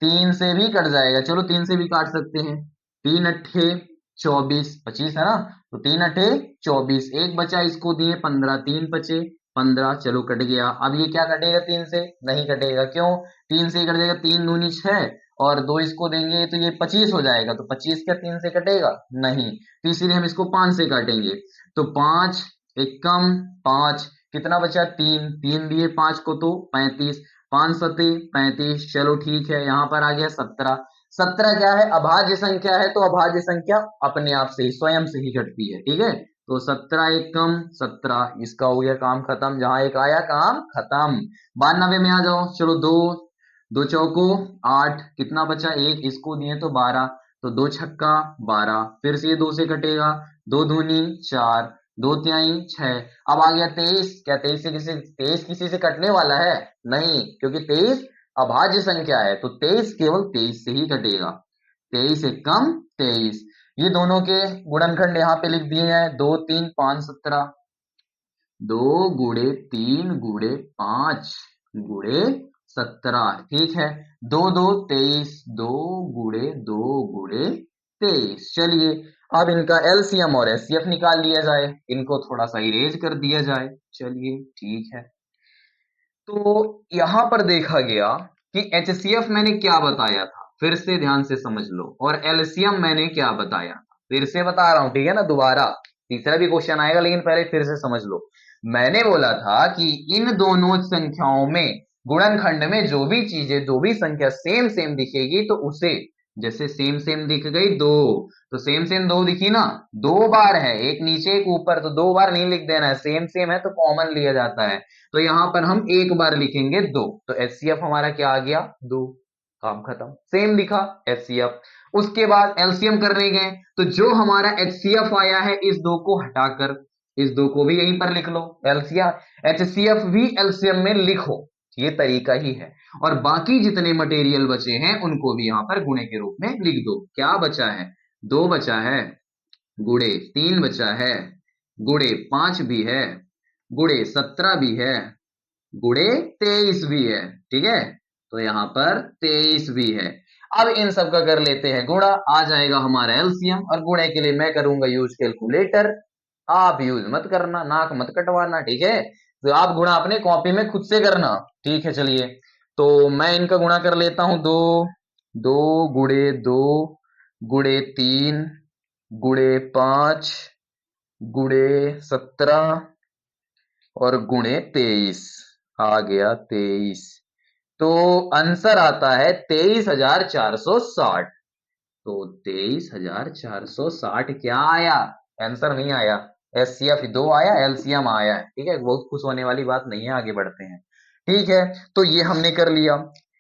3 से भी कट जाएगा, चलो 3 से भी काट सकते हैं। 3 अट्ठे 24, 25 है ना, तो 3 अट्ठे 24, एक बचा, इसको दिए 15, 3 बचे 15, चलो कट गया। अब ये क्या कटेगा? 3 से नहीं कटेगा, क्यों? 3 से ही कट जाएगा, 3 दूनी 6 और 2 इसको देंगे तो ये 25 हो जाएगा, तो 25 क्या 3 से कटेगा? नहीं, तो इसीलिए हम इसको 5 से काटेंगे। तो 5 एक कम 5, कितना बचा? 3, 3 दिए 5 को तो 35, 5 सते 35, चलो ठीक है। यहाँ पर आ गया 17। 17 क्या है? अभाज्य संख्या है, तो अभाज्य संख्या अपने आप से ही, स्वयं से ही घटती है, ठीक है। तो 17 एक कम 17, इसका हो गया काम खत्म, जहां एक आया काम खत्म। 92 में आ जाओ, चलो 2, 2 चौको 8, कितना बचा? एक, इसको दिए तो 12, तो 2 छक्का 12, फिर से ये 2 से कटेगा, 2 दूनी 4, 2 तिहाई 6। अब आ गया 23। क्या 23 किसी से कटने वाला है? नहीं, क्योंकि 23 अभाज्य संख्या है, तो 23 केवल 23 से ही कटेगा। 23 एक कम 23। ये दोनों के गुणनखंड यहाँ पे लिख दिए हैं, 2 3 5 17, 2 गुणे 3 गुणे 5 गुणे 17, ठीक है। 2 2 23, 2 गुणे 2 गुणे 23। चलिए, अब इनका एलसीएम और एचसीएफ निकाल लिया जाए, इनको थोड़ा सा इरेज कर दिया जाए। चलिए ठीक है। तो यहां पर देखा गया कि एचसीएफ मैंने क्या बताया था? फिर से ध्यान से समझ लो। और एलसीएम मैंने क्या बताया, फिर से बता रहा हूं, ठीक है ना, दोबारा तीसरा भी क्वेश्चन आएगा, लेकिन पहले फिर से समझ लो। मैंने बोला था कि इन दोनों संख्याओं में गुणनखंड में जो भी चीजें, जो भी संख्या सेम सेम दिखेगी तो उसे, जैसे सेम सेम दिख गई दो, तो सेम सेम दो दिखी ना, दो बार है, एक नीचे एक ऊपर, तो दो बार नहीं लिख देना है, सेम सेम है तो कॉमन लिया जाता है, तो यहां पर हम एक बार लिखेंगे दो, तो एचसीएफ हमारा क्या आ गया, दो, काम खत्म, सेम दिखा एचसीएफ। उसके बाद एलसीएम करने गए, तो जो हमारा एचसीएफ आया है इस दो को हटाकर इस दो को भी यहीं पर लिख लो, एलसीएफ एचसीएफ भी एलसीएम में लिखो, ये तरीका ही है। और बाकी जितने मटेरियल बचे हैं उनको भी यहां पर गुणे के रूप में लिख दो। क्या बचा है, दो बचा है, गुणे तीन बचा है, गुणे पांच भी है, गुणे 17 भी है, गुणे 23 भी है, ठीक है, तो यहां पर 23 भी है। अब इन सब का कर लेते हैं गुणा, आ जाएगा हमारा एलसीएम, और गुणे के लिए मैं करूंगा यूज कैलकुलेटर, आप यूज मत करना, नाक मत कटवाना, ठीक है, तो आप गुणा अपने कॉपी में खुद से करना, ठीक है। चलिए, तो मैं इनका गुणा कर लेता हूं, दो, दो गुणे दो, गुणे तीन, गुणे पांच, गुणे 17 और गुणे 23, आ गया 23, तो आंसर आता है 23,460। तो 23,460 क्या आया, आंसर नहीं आया, एचसीएफ दो आया, एलसीएम आया है, ठीक है, बहुत खुश होने वाली बात नहीं है, आगे बढ़ते हैं। ठीक है, तो ये हमने कर लिया,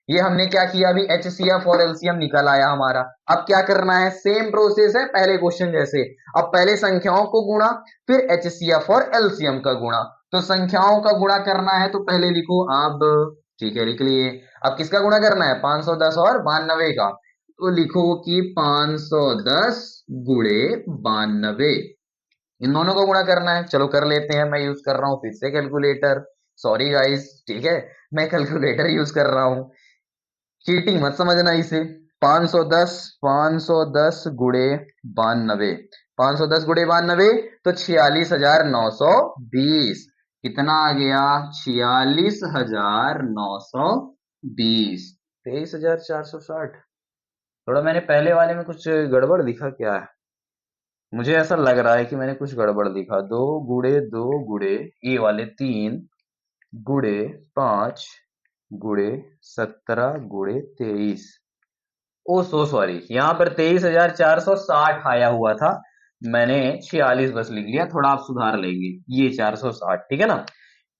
ये हमने क्या किया, अभी एचसीएफ और एलसीएम निकल आया हमारा। अब क्या करना है, सेम प्रोसेस है पहले क्वेश्चन जैसे, अब पहले संख्याओं को गुणा, फिर एचसीएफ और एलसीएम का गुणा। तो संख्याओं का गुणा करना है तो पहले लिखो अब, ठीक है, लिख लिए। अब किसका गुणा करना है, 510 और 92 का, तो लिखो कि 510 गुणे 92, इन दोनों को गुणा करना है। चलो कर लेते हैं, मैं यूज कर रहा हूं फिर से कैलकुलेटर, सॉरी गाइस, ठीक है, मैं कैलकुलेटर यूज कर रहा हूं, चीटिंग मत समझना इसे। 510, 510 गुणे 92, 510 गुणे 92, तो 46,920, कितना आ गया, 46,920, 23,460। थोड़ा मैंने पहले वाले में कुछ गड़बड़ दिखा क्या है, मुझे ऐसा लग रहा है कि मैंने कुछ गड़बड़ दिखा। दो गुड़े ये वाले तीन, गुड़े 5, गुड़े 17, गुड़े 23, ओ सो सॉरी, यहाँ पर 23,460 आया हुआ था, मैंने 46 बस लिख लिया, थोड़ा आप सुधार लेंगे, ये 460, ठीक है ना।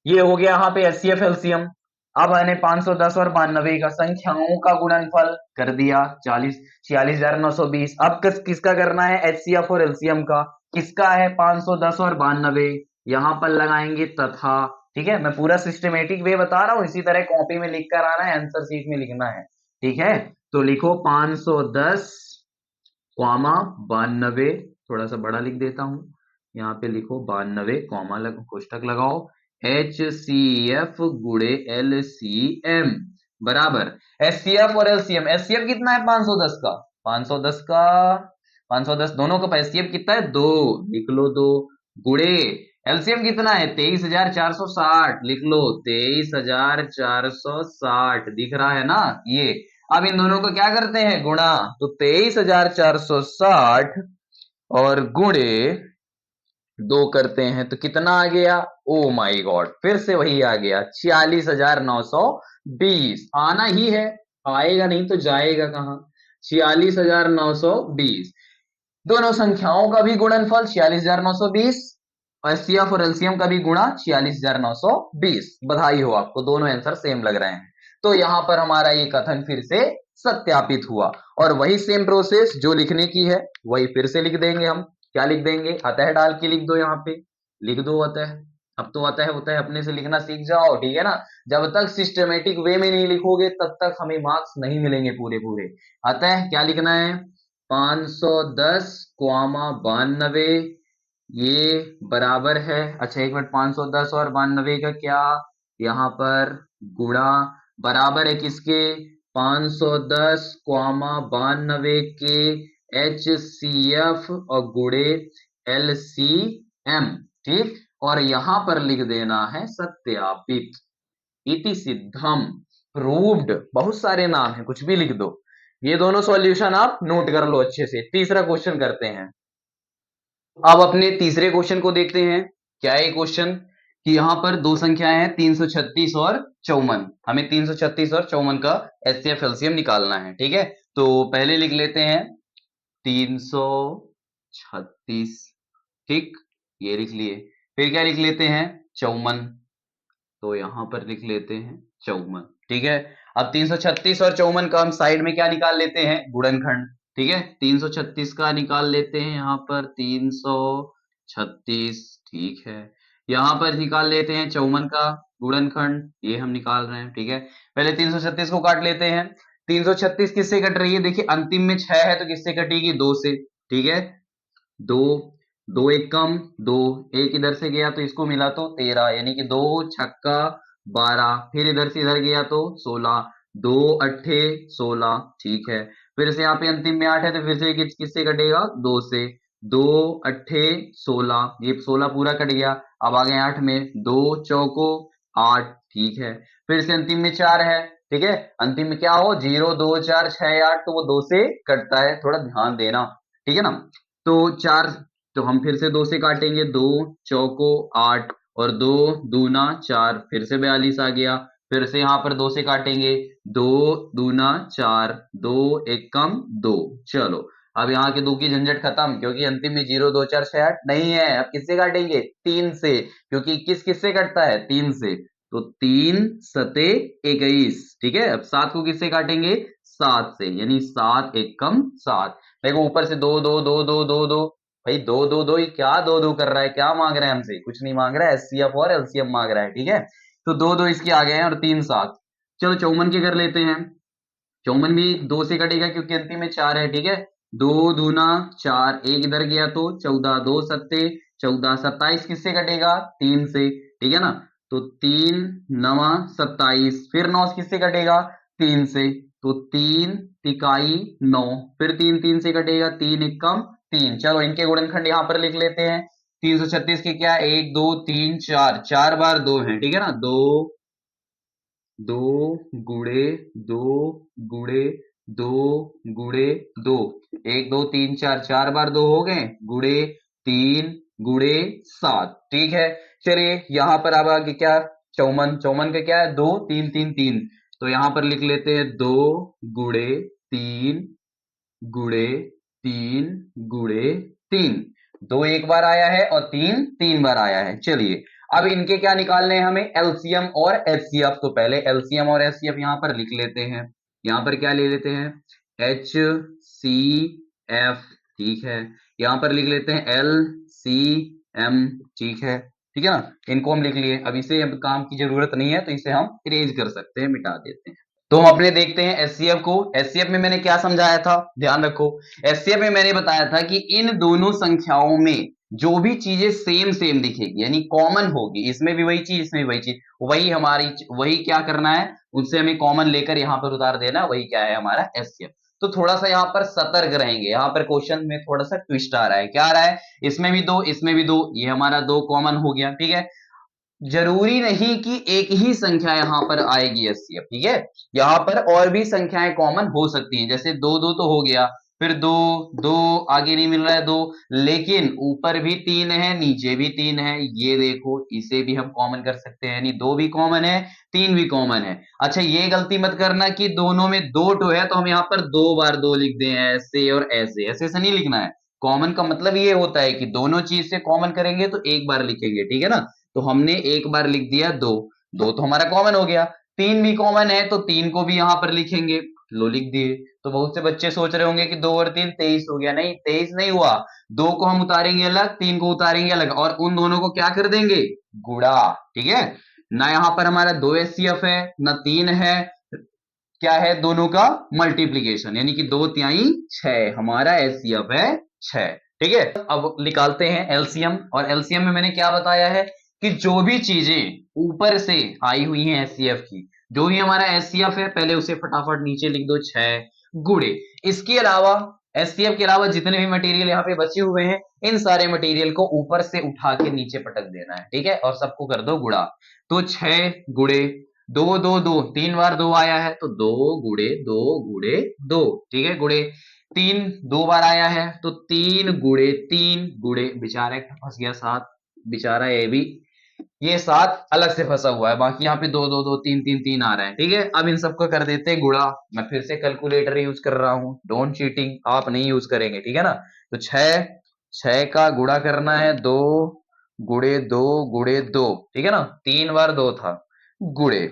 ये हो गया यहाँ पे एचसीएफ एलसीएम। अब मैंने 510 और 92 का संख्याओं का गुणनफल कर दिया, 46,920। अब किसका करना है, एचसीएफ और एलसीएम का, किसका है 510 और 92, यहां पर लगाएंगे तथा, ठीक है, मैं पूरा सिस्टमेटिक वे बता रहा हूं, इसी तरह कॉपी में लिख कर आना है, आंसर शीट में लिखना है, ठीक है। तो लिखो 510 कॉमा 92, थोड़ा सा बड़ा लिख देता हूं, यहाँ पे लिखो 92 कॉमा कोष्टक लगाओ, एच सी एफ गुड़े एल सी एम बराबर एचसीएफ और एलसीएम। एचसीएफ कितना है 510 का, 510 का 510 दोनों का एचसीएफ कितना है, दो, लिख लो दो, गुड़े एलसीएम कितना है 23,460, लिख लो 23,460, दिख रहा है ना ये। अब इन दोनों को क्या करते हैं, गुणा, तो 23,460 और गुणे दो करते हैं तो कितना आ गया, ओ माई गॉड, फिर से वही आ गया 46,920, आना ही है, आएगा नहीं तो जाएगा कहां, 46,920, दोनों संख्याओं का भी गुणनफल 46,920, एचसीएफ और एलसीएम का भी गुणा 46,920, बधाई हो आपको, दोनों आंसर सेम लग रहे हैं। तो यहां पर हमारा ये कथन फिर से सत्यापित हुआ, और वही सेम प्रोसेस जो लिखने की है वही फिर से लिख देंगे हम। क्या लिख देंगे, अतः डाल के लिख दो, यहाँ पे लिख दो अतः, अब तो अतः होता है अपने से लिखना सीख जाओ, ठीक है ना, जब तक सिस्टमेटिक वे में नहीं लिखोगे तब तक हमें मार्क्स नहीं मिलेंगे पूरे पूरे। अतः क्या लिखना है, 510 कॉमा 92, ये बराबर है, अच्छा एक मिनट, 510 और 92 का क्या, यहाँ पर गुणा, बराबर है किसके, 510 कॉमा 92 के एच सी एफ और गुणे एल सी एम, ठीक, और यहां पर लिख देना है सत्यापित, इति सिद्धम, प्रूव्ड, बहुत सारे नाम है, कुछ भी लिख दो, ये दोनों सॉल्यूशन आप नोट कर लो अच्छे से। तीसरा क्वेश्चन करते हैं। अब अपने तीसरे क्वेश्चन को देखते हैं। क्या है क्वेश्चन कि यहां पर दो संख्याएं हैं 336 और 54। हमें 336 और 54 का एचसीएफ एलसीएम निकालना है। ठीक है, तो पहले लिख लेते हैं 336। ठीक, ये लिख लिए। फिर क्या लिख लेते हैं 54, तो यहां पर लिख लेते हैं 54। ठीक है, अब 336 और 54 का हम साइड में क्या निकाल लेते हैं गुणनखंड। ठीक है, 336 का निकाल लेते हैं यहां पर 336। ठीक है, यहां पर निकाल लेते हैं 54 का गुणनखंड, ये हम निकाल रहे हैं। ठीक है, पहले 336 को काट लेते हैं। 336 किससे कट रही है, देखिए अंतिम में 6 है तो किससे कटेगी 2 से। ठीक है, दो, दो एक कम दो, एक इधर से गया तो इसको मिला तो 13, यानी कि 2 छक्का 12, फिर इधर से इधर गया तो 16, 2 अट्ठे 16। ठीक है, फिर से यहाँ पे अंतिम में 8 है तो फिर से किससे कटेगा 2 से। 2 अट्ठे 16, ये 16 पूरा कट गया। अब आ गए 8 में, 2 चौको 8। ठीक है, फिर से अंतिम में 4 है। ठीक है, अंतिम में क्या हो 0 2 4 6 8, तो वो 2 से कटता है, थोड़ा ध्यान देना। ठीक है ना, तो 4, तो हम फिर से 2 से काटेंगे, 2 चौको 8 और 2 दूना 4, फिर से 42 आ गया। फिर से यहाँ पर 2 से काटेंगे, 2 दूना 4, 2 एक कम 2। चलो, अब यहाँ के 2 की झंझट खत्म, क्योंकि अंतिम में 0 2 4 6 8 नहीं है। अब किससे काटेंगे 3 से, क्योंकि 21 किससे कटता है 3 से, तो 3 सते 21। ठीक है, अब 7 को किससे काटेंगे 7 से, यानी 7 एक कम 7। देखो ऊपर से 2 2 2 2 2 2, भाई 2 2 2, ये क्या 2 2 कर रहा है, क्या मांग रहा है हमसे, कुछ नहीं मांग रहा है, एचसीएफ और एलसीएम मांग रहा है। ठीक है, तो 2 2 इसके आ गए हैं और 3 7। चलो 54 के कर लेते हैं। 54 भी 2 से कटेगा क्योंकि अंतिम में 4 है। ठीक है, 2 दूना 4, एक इधर गया तो 14, 2 सत्ते 14, 27 किससे कटेगा 3 से। ठीक है ना, तो 3 नवा 27, फिर 9 किससे कटेगा 3 से, तो 3 तिकाई 9, फिर 3 3 से कटेगा, 3 एक कम 3। चलो इनके गुणनखंड यहां पर लिख लेते हैं। 336 के क्या 1 2 3 4, 4 बार 2 है। ठीक है ना, 2 2 गुड़े 2 गुड़े 2 गुड़े 2, 1 2 3 4, 4 बार 2 हो गए, गुड़े 3 गुड़े 7। ठीक है, चलिए यहां पर अब आगे क्या 54, 54 का क्या है 2 3 3 3, तो यहां पर लिख लेते हैं 2 गुड़े 3 गुड़े 3 गुड़े 3। 2 एक बार आया है और 3 3 बार आया है। चलिए अब इनके क्या निकालने हैं हमें एलसीएम और एचसीएफ। तो पहले एलसीएम और एचसीएफ यहां पर लिख लेते हैं। यहां पर क्या ले लेते हैं एच सी एफ। ठीक है, यहां पर लिख लेते हैं एल सी एम। ठीक है, ठीक है ना, इनको हम लिख लिए। अब इसे अब काम की जरूरत नहीं है तो इसे हम इरेज कर सकते हैं, मिटा देते हैं। तो हम अपने देखते हैं एचसीएफ को। एचसीएफ में मैंने क्या समझाया था, ध्यान रखो। एचसीएफ में मैंने बताया था कि इन दोनों संख्याओं में जो भी चीजें सेम सेम दिखेगी, यानी कॉमन होगी, इसमें भी वही चीज इसमें भी वही चीज, वही हमारी, वही क्या करना है उससे हमें कॉमन लेकर यहां पर उतार देना, वही क्या है हमारा एचसीएफ। तो थोड़ा सा यहाँ पर सतर्क रहेंगे, यहाँ पर क्वेश्चन में थोड़ा सा ट्विस्ट आ रहा है। क्या आ रहा है, इसमें भी दो इसमें भी दो, ये हमारा दो कॉमन हो गया। ठीक है, जरूरी नहीं कि एक ही संख्या यहां पर आएगी एचसीएफ। ठीक है, यहां पर और भी संख्याएं कॉमन हो सकती हैं, जैसे दो दो तो हो गया, फिर दो दो आगे नहीं मिल रहा है दो, लेकिन ऊपर भी 3 है नीचे भी 3 है, ये देखो इसे भी हम कॉमन कर सकते हैं, यानी 2 भी कॉमन है 3 भी कॉमन है। अच्छा ये गलती मत करना कि दोनों में 2 टो है तो हम यहाँ पर 2 बार 2 लिख दें, ऐसे और ऐसे, ऐसे से नहीं लिखना है। कॉमन का मतलब ये होता है कि दोनों चीज से कॉमन करेंगे तो एक बार लिखेंगे। ठीक है ना, तो हमने एक बार लिख दिया 2, 2 तो हमारा कॉमन हो गया। 3 भी कॉमन है तो 3 को भी यहां पर लिखेंगे, लो लिख दिए। तो बहुत से बच्चे सोच रहे होंगे कि 2 और 3 23 हो गया, नहीं 23 नहीं हुआ। 2 को हम उतारेंगे अलग, 3 को उतारेंगे अलग, और उन दोनों को क्या कर देंगे गुड़ा। ठीक है ना, यहां पर हमारा 2 एचसीएफ है ना 3 है, क्या है दोनों का मल्टीप्लीकेशन, यानी कि 2 तिहाई 6, हमारा एचसीएफ है 6। ठीक है, अब निकालते हैं एलसीएम। और एलसीएम में मैंने क्या बताया है कि जो भी चीजें ऊपर से आई हुई हैं एचसीएफ की, जो भी हमारा एचसीएफ है पहले उसे फटाफट नीचे लिख दो 6 गुड़े, इसके अलावा एचसीएफ के अलावा जितने भी मटेरियल यहाँ पे बचे हुए हैं इन सारे मटेरियल को ऊपर से उठा के नीचे पटक देना है। ठीक है, और सबको कर दो गुड़ा, तो 6 गुड़े दो दो दो, 3 बार 2 आया है तो 2 गुड़े 2, ठीक है, गुड़े 3 2 बार आया है तो 3 गुड़े बेचारा फंस गया 7, बेचारा ये 7 अलग से फंसा हुआ है, बाकी यहाँ पे 2 2 2 3 3 3 आ रहा है, ठीक है। अब इन सबको कर देते हैं गुड़ा। मैं फिर से कैलकुलेटर यूज कर रहा हूँ, डोंट चीटिंग, आप नहीं यूज करेंगे, ठीक है ना। तो 6 6 का गुड़ा करना है 2 गुड़े 2 ठीक है ना, 3 बार 2 था, गुड़े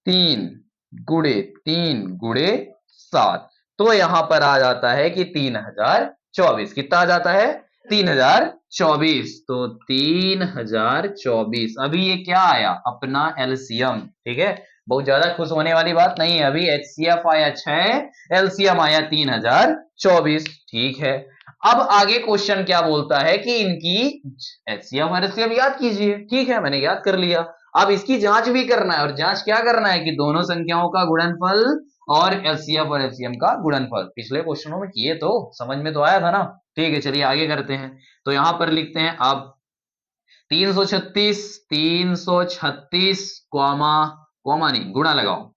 3 गुड़े 3 गुड़े 7, तो यहाँ पर आ जाता है कि 3024। कितना आ जाता है? 3024। तो 3024, अभी ये क्या आया? अपना एलसीएम, ठीक है। बहुत ज्यादा खुश होने वाली बात नहीं है, अभी एचसीएफ आया 6, एलसीएम आया 3024, ठीक है। अब आगे क्वेश्चन क्या बोलता है कि इनकी एचसीएफ और एलसीएम याद कीजिए, ठीक है, मैंने याद कर लिया। अब इसकी जांच भी करना है, और जांच क्या करना है कि दोनों संख्याओं का गुणनफल और एलसीएफ और एलसीएम का गुणनफल। पिछले क्वेश्चनों में किए तो समझ में तो आया था ना। ठीक है, चलिए आगे करते हैं। तो यहां पर लिखते हैं अब 336, 336 कॉमा, कॉमा नहीं, गुणा लगाओ,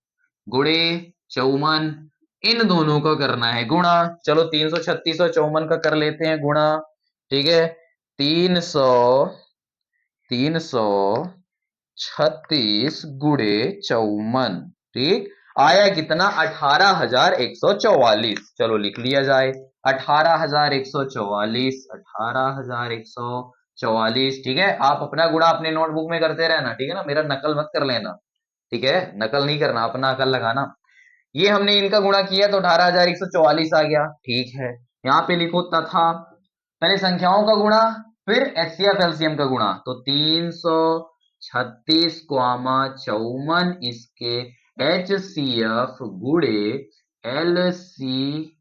गुणे 54, इन दोनों का करना है गुणा। चलो 336 और 54 का कर लेते हैं गुणा, ठीक है। 336 गुणे 54, ठीक, आया कितना? 18,144। चलो लिख लिया जाए, 18,144, 18,144, ठीक है। आप अपना गुणा अपने नोटबुक में करते रहना, ठीक है ना, मेरा नकल मत कर लेना, ठीक है, नकल नहीं करना, अपना अकल लगाना। ये हमने इनका गुणा किया तो 18,144 आ गया, ठीक है। यहाँ पे लिखो तथा, पहले संख्याओं का गुणा, फिर एचसीएफ एलसीएम का गुणा, तो 336 कॉमा 54 इसके एचसीएफ गुणे एलसी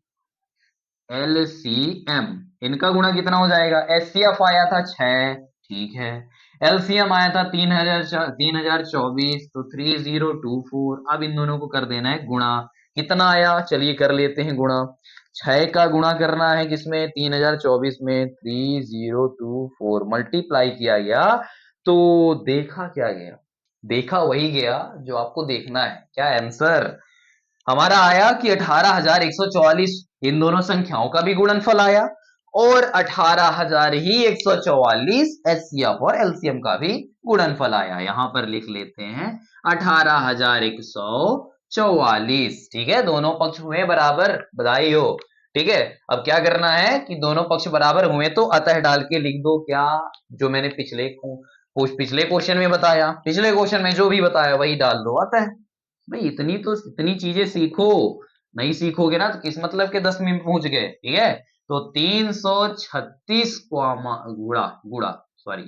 एलसीएम, इनका गुणा कितना हो जाएगा? एचसीएफ आया था 6, ठीक है, एलसीएम आया था 3024, तो 3024। अब इन दोनों को कर देना है गुणा, कितना आया? चलिए कर लेते हैं गुणा। 6 का गुणा करना है किसमें? 3024 में, 3024 मल्टीप्लाई किया गया तो देखा क्या गया? देखा वही गया जो आपको देखना है। क्या आंसर हमारा आया कि 18,144, इन दोनों संख्याओं का भी गुणनफल आया, और 18,144 एचसीएफ और एलसीएम का भी गुणनफल आया। यहां पर लिख लेते हैं 18,144, ठीक है। दोनों पक्ष हुए बराबर, बधाई हो, ठीक है। अब क्या करना है कि दोनों पक्ष बराबर हुए तो अतः डाल के लिख दो, क्या जो मैंने पिछले क्वेश्चन में बताया, पिछले क्वेश्चन में जो भी बताया वही डाल दो अतः। भाई इतनी चीजें सीखो, नहीं सीखोगे ना तो किस मतलब के 10 में पहुंच गए, ठीक है। तो 336 गुड़ा गुड़ा सॉरी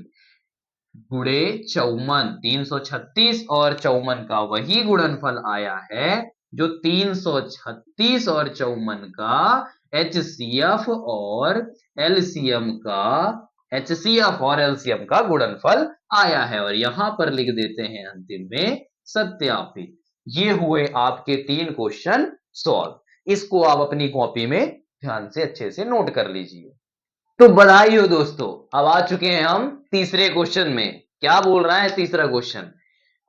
गुड़े 54, 336 और 54 का वही गुणनफल आया है जो 336 और 54 का एचसीएफ और एलसीएम का एचसीएफ और एलसीएम का गुणनफल आया है। और यहां पर लिख देते हैं अंतिम में सत्यापित। ये हुए आपके 3 क्वेश्चन सॉल्व। इसको आप अपनी कॉपी में ध्यान से अच्छे से नोट कर लीजिए। तो बधाई हो दोस्तों, अब आ चुके हैं हम तीसरे क्वेश्चन में। क्या बोल रहा है तीसरा क्वेश्चन?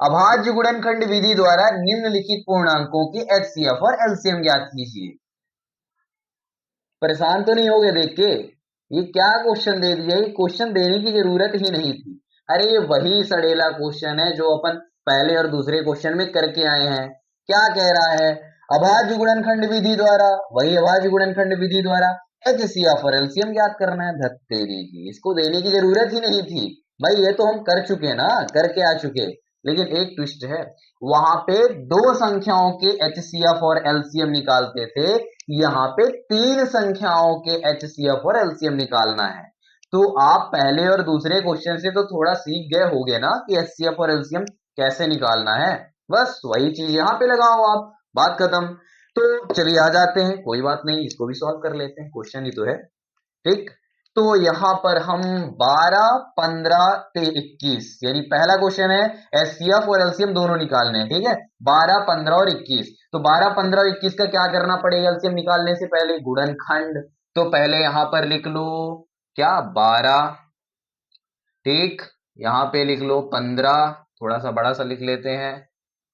अभाज्य गुणनखंड विधि द्वारा निम्नलिखित पूर्णांकों की एचसीएफ और एलसीएम ज्ञात कीजिए। परेशान तो नहीं हो गए देख के? ये क्या क्वेश्चन दे दिया? ये क्वेश्चन देने की जरूरत ही नहीं थी। अरे ये वही सड़ेला क्वेश्चन है जो अपन पहले और दूसरे क्वेश्चन में करके आए हैं। क्या कह रहा है? अभाज्य गुणनखंड विधि द्वारा, वही अभाज्य गुणनखंड विधि द्वारा एचसीएफ और एलसीएम ज्ञात करना है। धत्तेरी की, इसको देने की जरूरत ही नहीं थी भाई, ये तो हम कर चुके ना, करके आ चुके। लेकिन एक ट्विस्ट है, वहां पे दो संख्याओं के एचसीएफ और एलसीएम निकालते थे, यहाँ पे 3 संख्याओं के एचसीएफ और एलसीएम निकालना है। तो आप पहले और दूसरे क्वेश्चन से तो थोड़ा सीख गए होगे ना कि एचसीएफ और एलसीएम कैसे निकालना है। बस वही चीज यहाँ पे लगाओ आप, बात खत्म। तो चलिए आ जाते हैं, कोई बात नहीं, इसको भी सॉल्व कर लेते हैं, क्वेश्चन ही तो है, ठीक। तो यहां पर हम 12, 15 ते 21, यानी पहला क्वेश्चन है एचसीएफ और एलसीएम दोनों निकालने हैं, ठीक है। 12, 15 और 21, तो 12, 15 और 21 का क्या करना पड़ेगा एलसीएम निकालने से पहले? गुणनखंड। तो पहले यहां पर लिख लो क्या? 12, ठीक, यहां पे लिख लो 15, थोड़ा सा बड़ा सा लिख लेते हैं,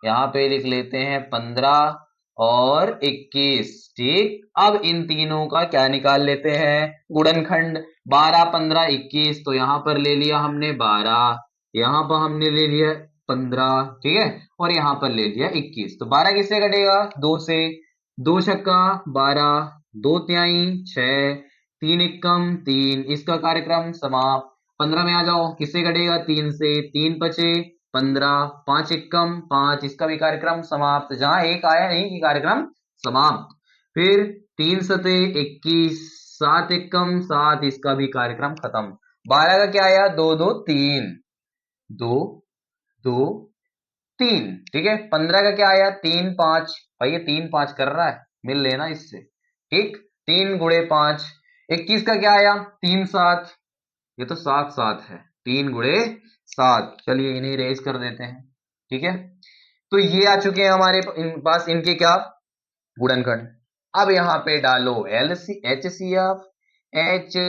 यहाँ पे लिख लेते हैं 15 और 21। ठीक, अब इन तीनों का क्या निकाल लेते हैं, गुणनखंड। 12 15 21, तो यहाँ पर ले लिया हमने 12, यहाँ पर हमने ले लिया 15, ठीक है, और यहाँ पर ले लिया 21। तो 12 किससे कटेगा, 2 से, 2 छक्का 12, 2 तिहाई 6, 3 एकम 3, इसका कार्यक्रम समाप्त। 15 में आ जाओ, किससे कटेगा, 3 से, 3 बचे 15, 5 एकम 5, इसका भी कार्यक्रम समाप्त। जहां एक आया नहीं कि कार्यक्रम समाप्त। फिर 3 सते 21, 7 एकम 7, इसका भी कार्यक्रम खत्म। 12 का क्या आया, 2 2 3, 2 2 3, ठीक है। 15 का क्या आया, 3 5, भाई ये 3 5 कर रहा है, मिल लेना इससे, ठीक। 3 गुणे 5। 21 का क्या आया, 3 7, ये तो 7 7 है, 3 गुणे 7। चलिए इन्हें रेज कर देते हैं, ठीक है। तो ये आ चुके हैं हमारे पास इनके क्या, गुणनखंड। अब यहाँ पे डालो एच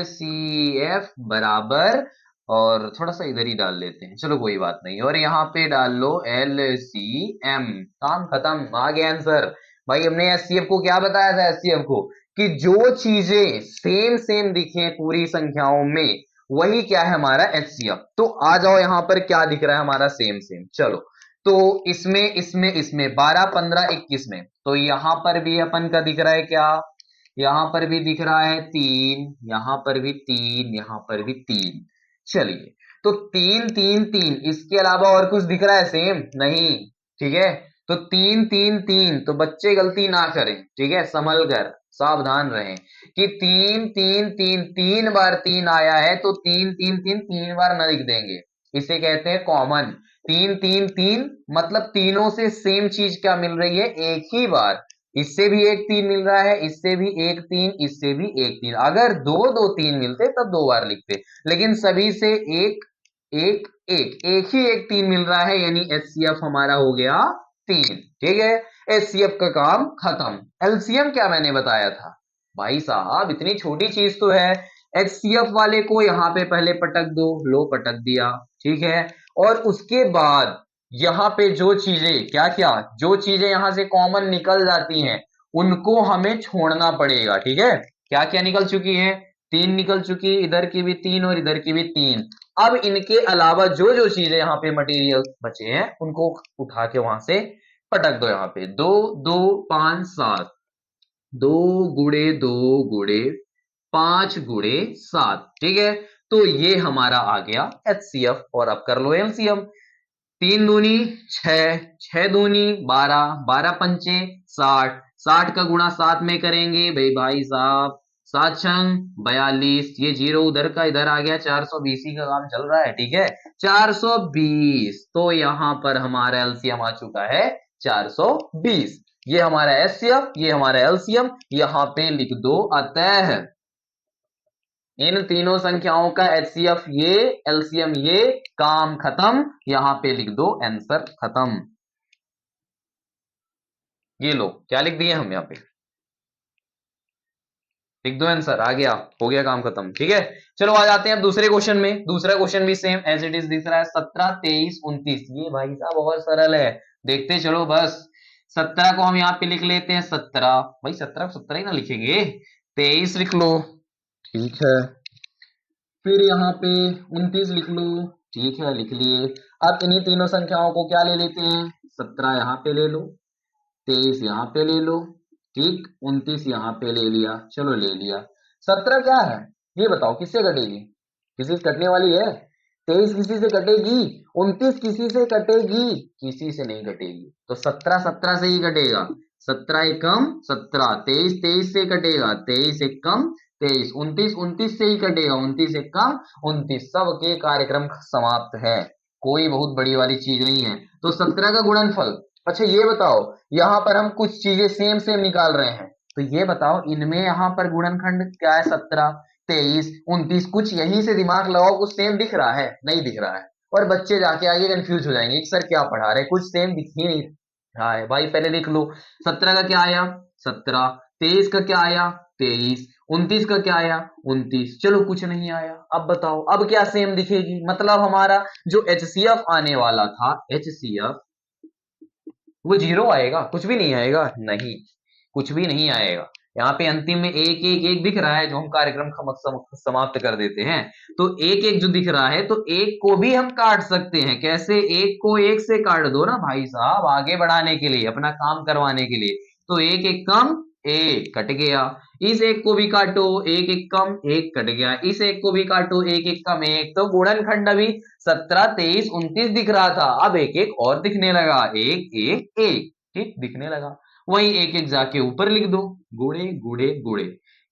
सी एफ बराबर, और थोड़ा सा इधर ही डाल लेते हैं, चलो कोई बात नहीं, और यहाँ पे डाल लो LCM। काम खत्म, आ गया आंसर। भाई हमने HCF को क्या बताया था, HCF को कि जो चीजें सेम सेम दिखे पूरी संख्याओं में, वही क्या है हमारा HCF। तो आ जाओ यहाँ पर क्या दिख रहा है हमारा, सेम सेम। चलो, तो इसमें इसमें इसमें 12 15 21 में, तो यहां पर भी अपन का दिख रहा है क्या, यहां पर भी दिख रहा है 3, यहां पर भी 3, यहां पर भी 3। चलिए, तो 3 3 3, इसके अलावा और कुछ दिख रहा है सेम, नहीं, ठीक है। तो 3 3 3, तो बच्चे गलती ना करें, ठीक है, संभल कर सावधान रहें कि 3 3 3, 3 बार 3 आया है, तो 3 3 3 3 बार न लिख देंगे, इसे कहते हैं कॉमन। 3 3 3 मतलब तीनों से सेम चीज क्या मिल रही है, एक ही बार। इससे भी एक 3 मिल रहा है, इससे भी एक 3, इससे भी एक 3। अगर दो दो 3 मिलते तब 2 बार लिखते, लेकिन सभी से एक एक एक ही एक 3 मिल रहा है, यानी HCF हमारा हो गया 3, ठीक है। HCF का काम खत्म। LCM क्या मैंने बताया था, भाई साहब इतनी छोटी चीज तो है। HCF वाले को यहाँ पे पहले पटक दो, लो पटक दिया, ठीक है। और उसके बाद यहाँ पे जो चीजें क्या क्या, जो चीजें यहां से कॉमन निकल जाती हैं, उनको हमें छोड़ना पड़ेगा, ठीक है। क्या क्या निकल चुकी है, 3 निकल चुकी, इधर की भी 3 और इधर की भी 3। अब इनके अलावा जो जो चीजें यहाँ पे मटेरियल बचे हैं, उनको उठा के वहां से पटक दो। यहाँ पे 2 2 5 7, 2 गुणे 2 गुणे 5 गुणे 7, ठीक है। तो ये हमारा आ गया HCF। और अब कर लो LCM। 3 दूनी 6, 6 दूनी 12, 12 पंचे 60, 60 का गुणा 7 में करेंगे भाई साहब, 7 छंग 42, ये जीरो उधर का इधर आ गया, 420 ही का काम चल रहा है, ठीक है, 420। तो यहां पर हमारा एलसीएम आ चुका है 420। ये हमारा एचसीएफ, ये हमारा एलसीएम, यहां पे लिख दो। अतः इन तीनों संख्याओं का HCF ये, LCM ये, काम खत्म। यहां पे लिख दो आंसर खत्म। ये लो क्या लिख दिए हम, यहाँ पे लिख दो आंसर, आ गया, हो गया काम खत्म, ठीक है। चलो आ जाते हैं अब दूसरे क्वेश्चन में। दूसरा क्वेश्चन भी सेम एज इट इज दिख रहा है, 17 23 29। ये भाई साहब बहुत सरल है, देखते चलो बस। 17 को हम यहाँ पे लिख लेते हैं 17, भाई 17 को 17 ही ना लिखेंगे, 23 लिख लो, ठीक है। फिर यहाँ पे 29 लिख लो, ठीक है, लिख लिए। अब इन्हीं तीनों संख्याओं को क्या ले लेते हैं, 17 यहाँ पे ले लो, 23 यहाँ पे ले लो, ठीक, 29 यहाँ पे ले लिया, चलो ले लिया। 17 क्या है ये बताओ, किससे कटेगी, किसी से कटने वाली है। 23 किसी से कटेगी, 29 किसी से कटेगी, किसी से नहीं कटेगी। तो 17 17 से ही कटेगा, 17 एकम 17, 23 23 से कटेगा, 23 एकम 23, 29 29 से ही कटेगा, 29 एकम 29। सबके कार्यक्रम समाप्त है, कोई बहुत बड़ी वाली चीज नहीं है। तो 17 का गुणनफल। अच्छा ये बताओ, यहां पर हम कुछ चीजें सेम सेम निकाल रहे हैं, तो ये बताओ इनमें यहां पर गुणनखंड क्या है, 17 23 29, कुछ यहीं से दिमाग लगाओ, कुछ सेम दिख रहा है, नहीं दिख रहा है। और बच्चे जाके आगे कंफ्यूज हो जाएंगे कि सर क्या पढ़ा रहे, कुछ सेम दिख ही नहीं रहा है। भाई पहले लिख लो, 17 का क्या आया 17, 23 का क्या आया 23, 29 का क्या आया 29। चलो कुछ नहीं आया, अब बताओ अब क्या सेम दिखेगी। मतलब हमारा जो HCF आने वाला था, HCF वो जीरो आएगा, कुछ भी नहीं आएगा, नहीं कुछ भी नहीं आएगा। यहाँ पे अंतिम में एक एक एक दिख रहा है जो हम कार्यक्रम समाप्त कर देते हैं। तो एक एक जो दिख रहा है तो एक को भी हम काट सकते हैं। कैसे? एक को एक से काट दो ना भाई साहब, आगे बढ़ाने के लिए, अपना काम करवाने के लिए। तो एक एक कम एक कट गया, इस एक को भी काटो, एक एक कम एक कट गया, इस एक को भी काटो, एक एक कम एक। तो गुणनखंड अभी 17 23 29 दिख रहा था, अब एक एक और दिखने लगा, एक एक एक, ठीक दिखने लगा। वही एक एक जाके ऊपर लिख दो, गुणे गुणे गुणे,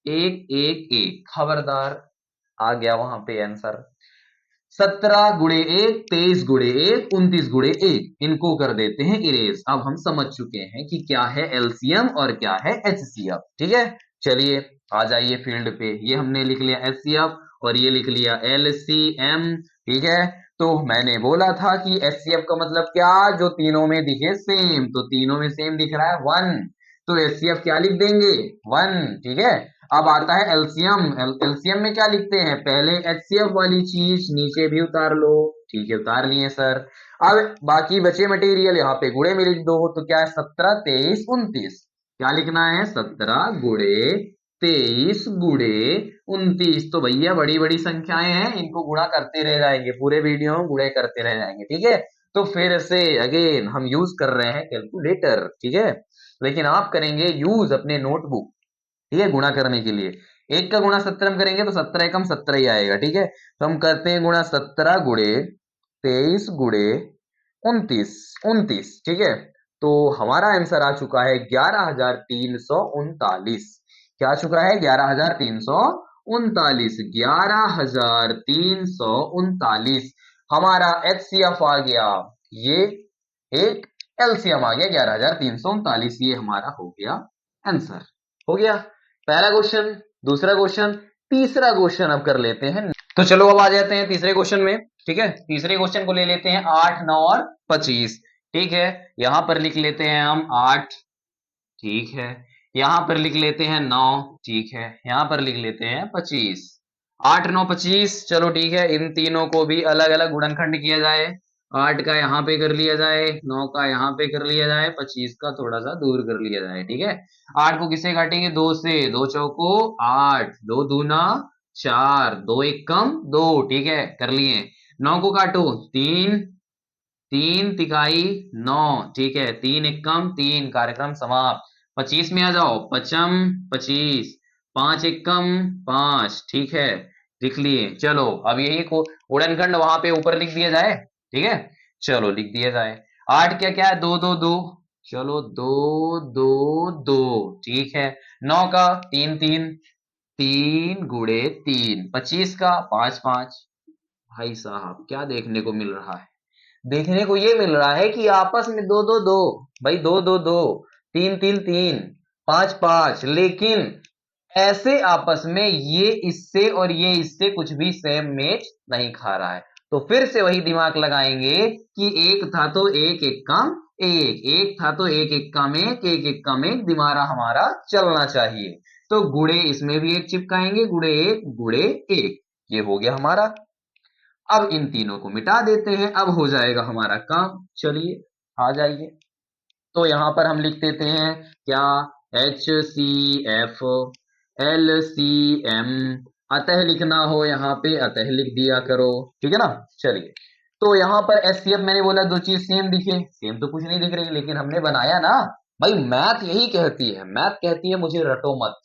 एक एक एक, खबरदार आ गया वहां पे आंसर। 17 गुणे एक, 23 गुणे एक, 29 गुणे एक, इनको कर देते हैं इरेज। अब हम समझ चुके हैं कि क्या है एलसीएम और क्या है एचसीएफ। ठीक है, चलिए आ जाइए फील्ड पे। ये हमने लिख लिया एचसीएफ और ये लिख लिया एलसीएम। ठीक है, तो मैंने बोला था कि एचसीएफ का मतलब क्या, जो तीनों में दिखे सेम। तो तीनों में सेम दिख रहा है 1, तो एचसीएफ क्या लिख देंगे 1। ठीक है, अब आता है एलसीएम। एलसीएम में क्या लिखते हैं, पहले एचसीएफ वाली चीज नीचे भी उतार लो। ठीक है, उतार लिए सर। अब बाकी बचे मटेरियल यहाँ पे गुणे में लिख दो। तो क्या है 17 23 29, क्या लिखना है 17 गुणे 23 गुणे 29। तो भैया बड़ी बड़ी संख्याएं हैं, इनको गुणा करते रह जाएंगे, पूरे वीडियो में गुणे करते रह जाएंगे। ठीक है, तो फिर से अगेन हम यूज कर रहे हैं कैलकुलेटर। ठीक है, लेकिन आप करेंगे यूज अपने नोटबुक। ठीक है, गुणा करने के लिए एक का गुणा 17 में करेंगे तो 17 एकम 17 ही आएगा। ठीक है, तो हम करते हैं गुणा 17 गुणे 23 गुणे 29 29। ठीक है, तो हमारा आंसर आ चुका है 11,339। क्या आ चुका है 11,339, 11,339 हमारा एचसीएफ आ गया। ये एक एलसीएम आ गया 11,339, ये हमारा हो गया आंसर। हो गया पहला क्वेश्चन। दूसरा क्वेश्चन, तीसरा क्वेश्चन अब कर लेते हैं। तो चलो अब आ जाते हैं तीसरे क्वेश्चन में। ठीक है, तीसरे क्वेश्चन को ले लेते हैं 8 9 और 25। ठीक है, यहां पर लिख लेते हैं हम 8। ठीक है, यहां पर लिख लेते हैं 9। ठीक है, यहां पर लिख लेते हैं 25। 8 9 25, चलो ठीक है, इन तीनों को भी अलग अलग गुणनखंड किया जाए। 8 का यहाँ पे कर लिया जाए, 9 का यहाँ पे कर लिया जाए, 25 का थोड़ा सा दूर कर लिया जाए। ठीक है, 8 को किससे काटेंगे, 2 से, 2 चौको 8, 2 दूना 4, 2 एक कम 2। ठीक है, कर लिए। 9 को काटो 3, 3 तिकाई 9। ठीक है, 3 एक कम 3, कार्यक्रम समाप्त। 25 में आ जाओ, पचम 25, 5 एक कम 5। ठीक है, लिख लिए। चलो अब यही को गुणनखंड वहां पे ऊपर लिख दिया जाए। ठीक है, चलो लिख दिया जाए। 8 क्या क्या है, 2 2 2, चलो 2 2 2। ठीक है, 9 का 3 3, 3 गुणे 3, 25 का 5 5। भाई साहब क्या देखने को मिल रहा है, देखने को ये मिल रहा है कि आपस में 2 2 2, भाई 2 2 2, 3 3 3, 5 5, लेकिन ऐसे आपस में ये इससे और ये इससे कुछ भी सेम मैच नहीं खा रहा है। तो फिर से वही दिमाग लगाएंगे कि एक था तो एक एक कम एक, एक था तो एक एक कम एक, एक एक कम एक, दिमाग हमारा चलना चाहिए। तो गुणे इसमें भी एक चिपकाएंगे, गुणे एक गुणे एक, ये हो गया हमारा। अब इन तीनों को मिटा देते हैं, अब हो जाएगा हमारा काम। चलिए आ जाइए, तो यहां पर हम लिख देते हैं क्या, H C F L C M. अतः लिखना हो यहाँ पे अतः लिख दिया करो। ठीक है ना, चलिए। तो यहाँ पर एच सी एफ मैंने बोला दो चीज सेम दिखे, सेम तो कुछ नहीं दिख रही, लेकिन हमने बनाया ना। भाई मैथ यही कहती है, मैथ कहती है मुझे रटो मत,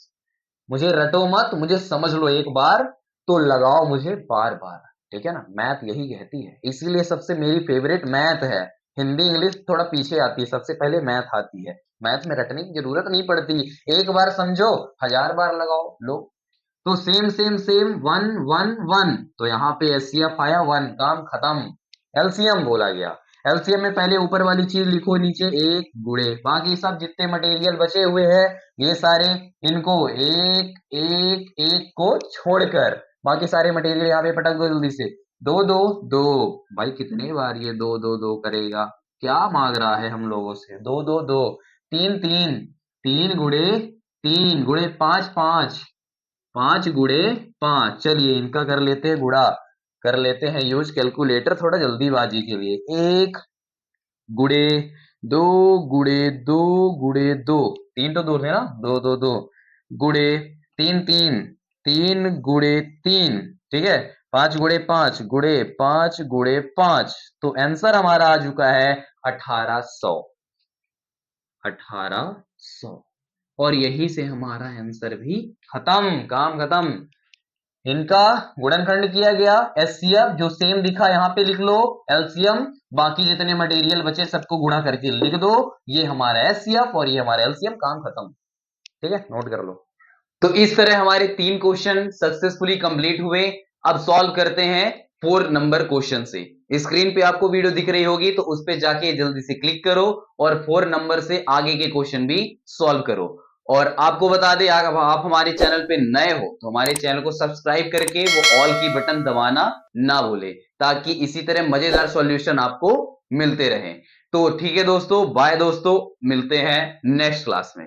मुझे रटो मत, मुझे समझ लो एक बार तो लगाओ मुझे बार बार। ठीक है ना, मैथ यही कहती है, इसीलिए सबसे मेरी फेवरेट मैथ है। हिंदी इंग्लिश थोड़ा पीछे आती है, सबसे पहले मैथ आती है। मैथ में रटने की जरूरत नहीं पड़ती, एक बार समझो 1000 बार लगाओ लो। तो सेम सेम सेम 1 1 1, तो यहाँ पे एचसीएफ आया 1, काम खत्म। एलसीएम बोला गया। एलसीएम में पहले ऊपर वाली चीज लिखो, नीचे एक गुणे, बाकी सब जितने मटेरियल बचे हुए हैं ये सारे, इनको एक एक एक को छोड़कर बाकी सारे मटेरियल यहाँ पे पटक दो जल्दी से। 2 2 2, भाई कितने बार ये 2 2 2 करेगा, क्या मांग रहा है हम लोगों से, 2 2 2। 3 3, 3 गुणे 3 गुणे 5 5, 5 गुणे 5। चलिए इनका कर लेते हैं गुणा, कर लेते हैं यूज कैलकुलेटर थोड़ा जल्दीबाजी के लिए। 1 गुणे दो दो गुड़े दो, तीन तो दूर थे ना, दो दो दो गुड़े तीन तीन, तीन गुड़े तीन, ठीक है, पांच गुड़े पांच, तो आंसर हमारा आ चुका है 1800, 1800। और यही से हमारा आंसर भी खत्म, काम खत्म। इनका गुणनखंड किया गया, एचसीएफ जो सेम दिखा यहां पे लिख लो, एलसीएम बाकी जितने मटेरियल बचे सबको गुणा करके लिख दो, ये हमारा एचसीएफ और ये हमारा एलसीएम, काम खत्म। ठीक है, नोट कर लो। तो इस तरह हमारे 3 क्वेश्चन सक्सेसफुली कंप्लीट हुए। अब सॉल्व करते हैं 4 नंबर क्वेश्चन से। स्क्रीन पे आपको वीडियो दिख रही होगी, तो उस पे जाके जल्दी से क्लिक करो और 4 नंबर से आगे के क्वेश्चन भी सॉल्व करो। और आपको बता दें, अगर आप हमारे चैनल पे नए हो तो हमारे चैनल को सब्सक्राइब करके वो ऑल की बटन दबाना ना भूले, ताकि इसी तरह मजेदार सॉल्यूशन आपको मिलते रहे। तो ठीक है दोस्तों, बाय दोस्तों, मिलते हैं नेक्स्ट क्लास में।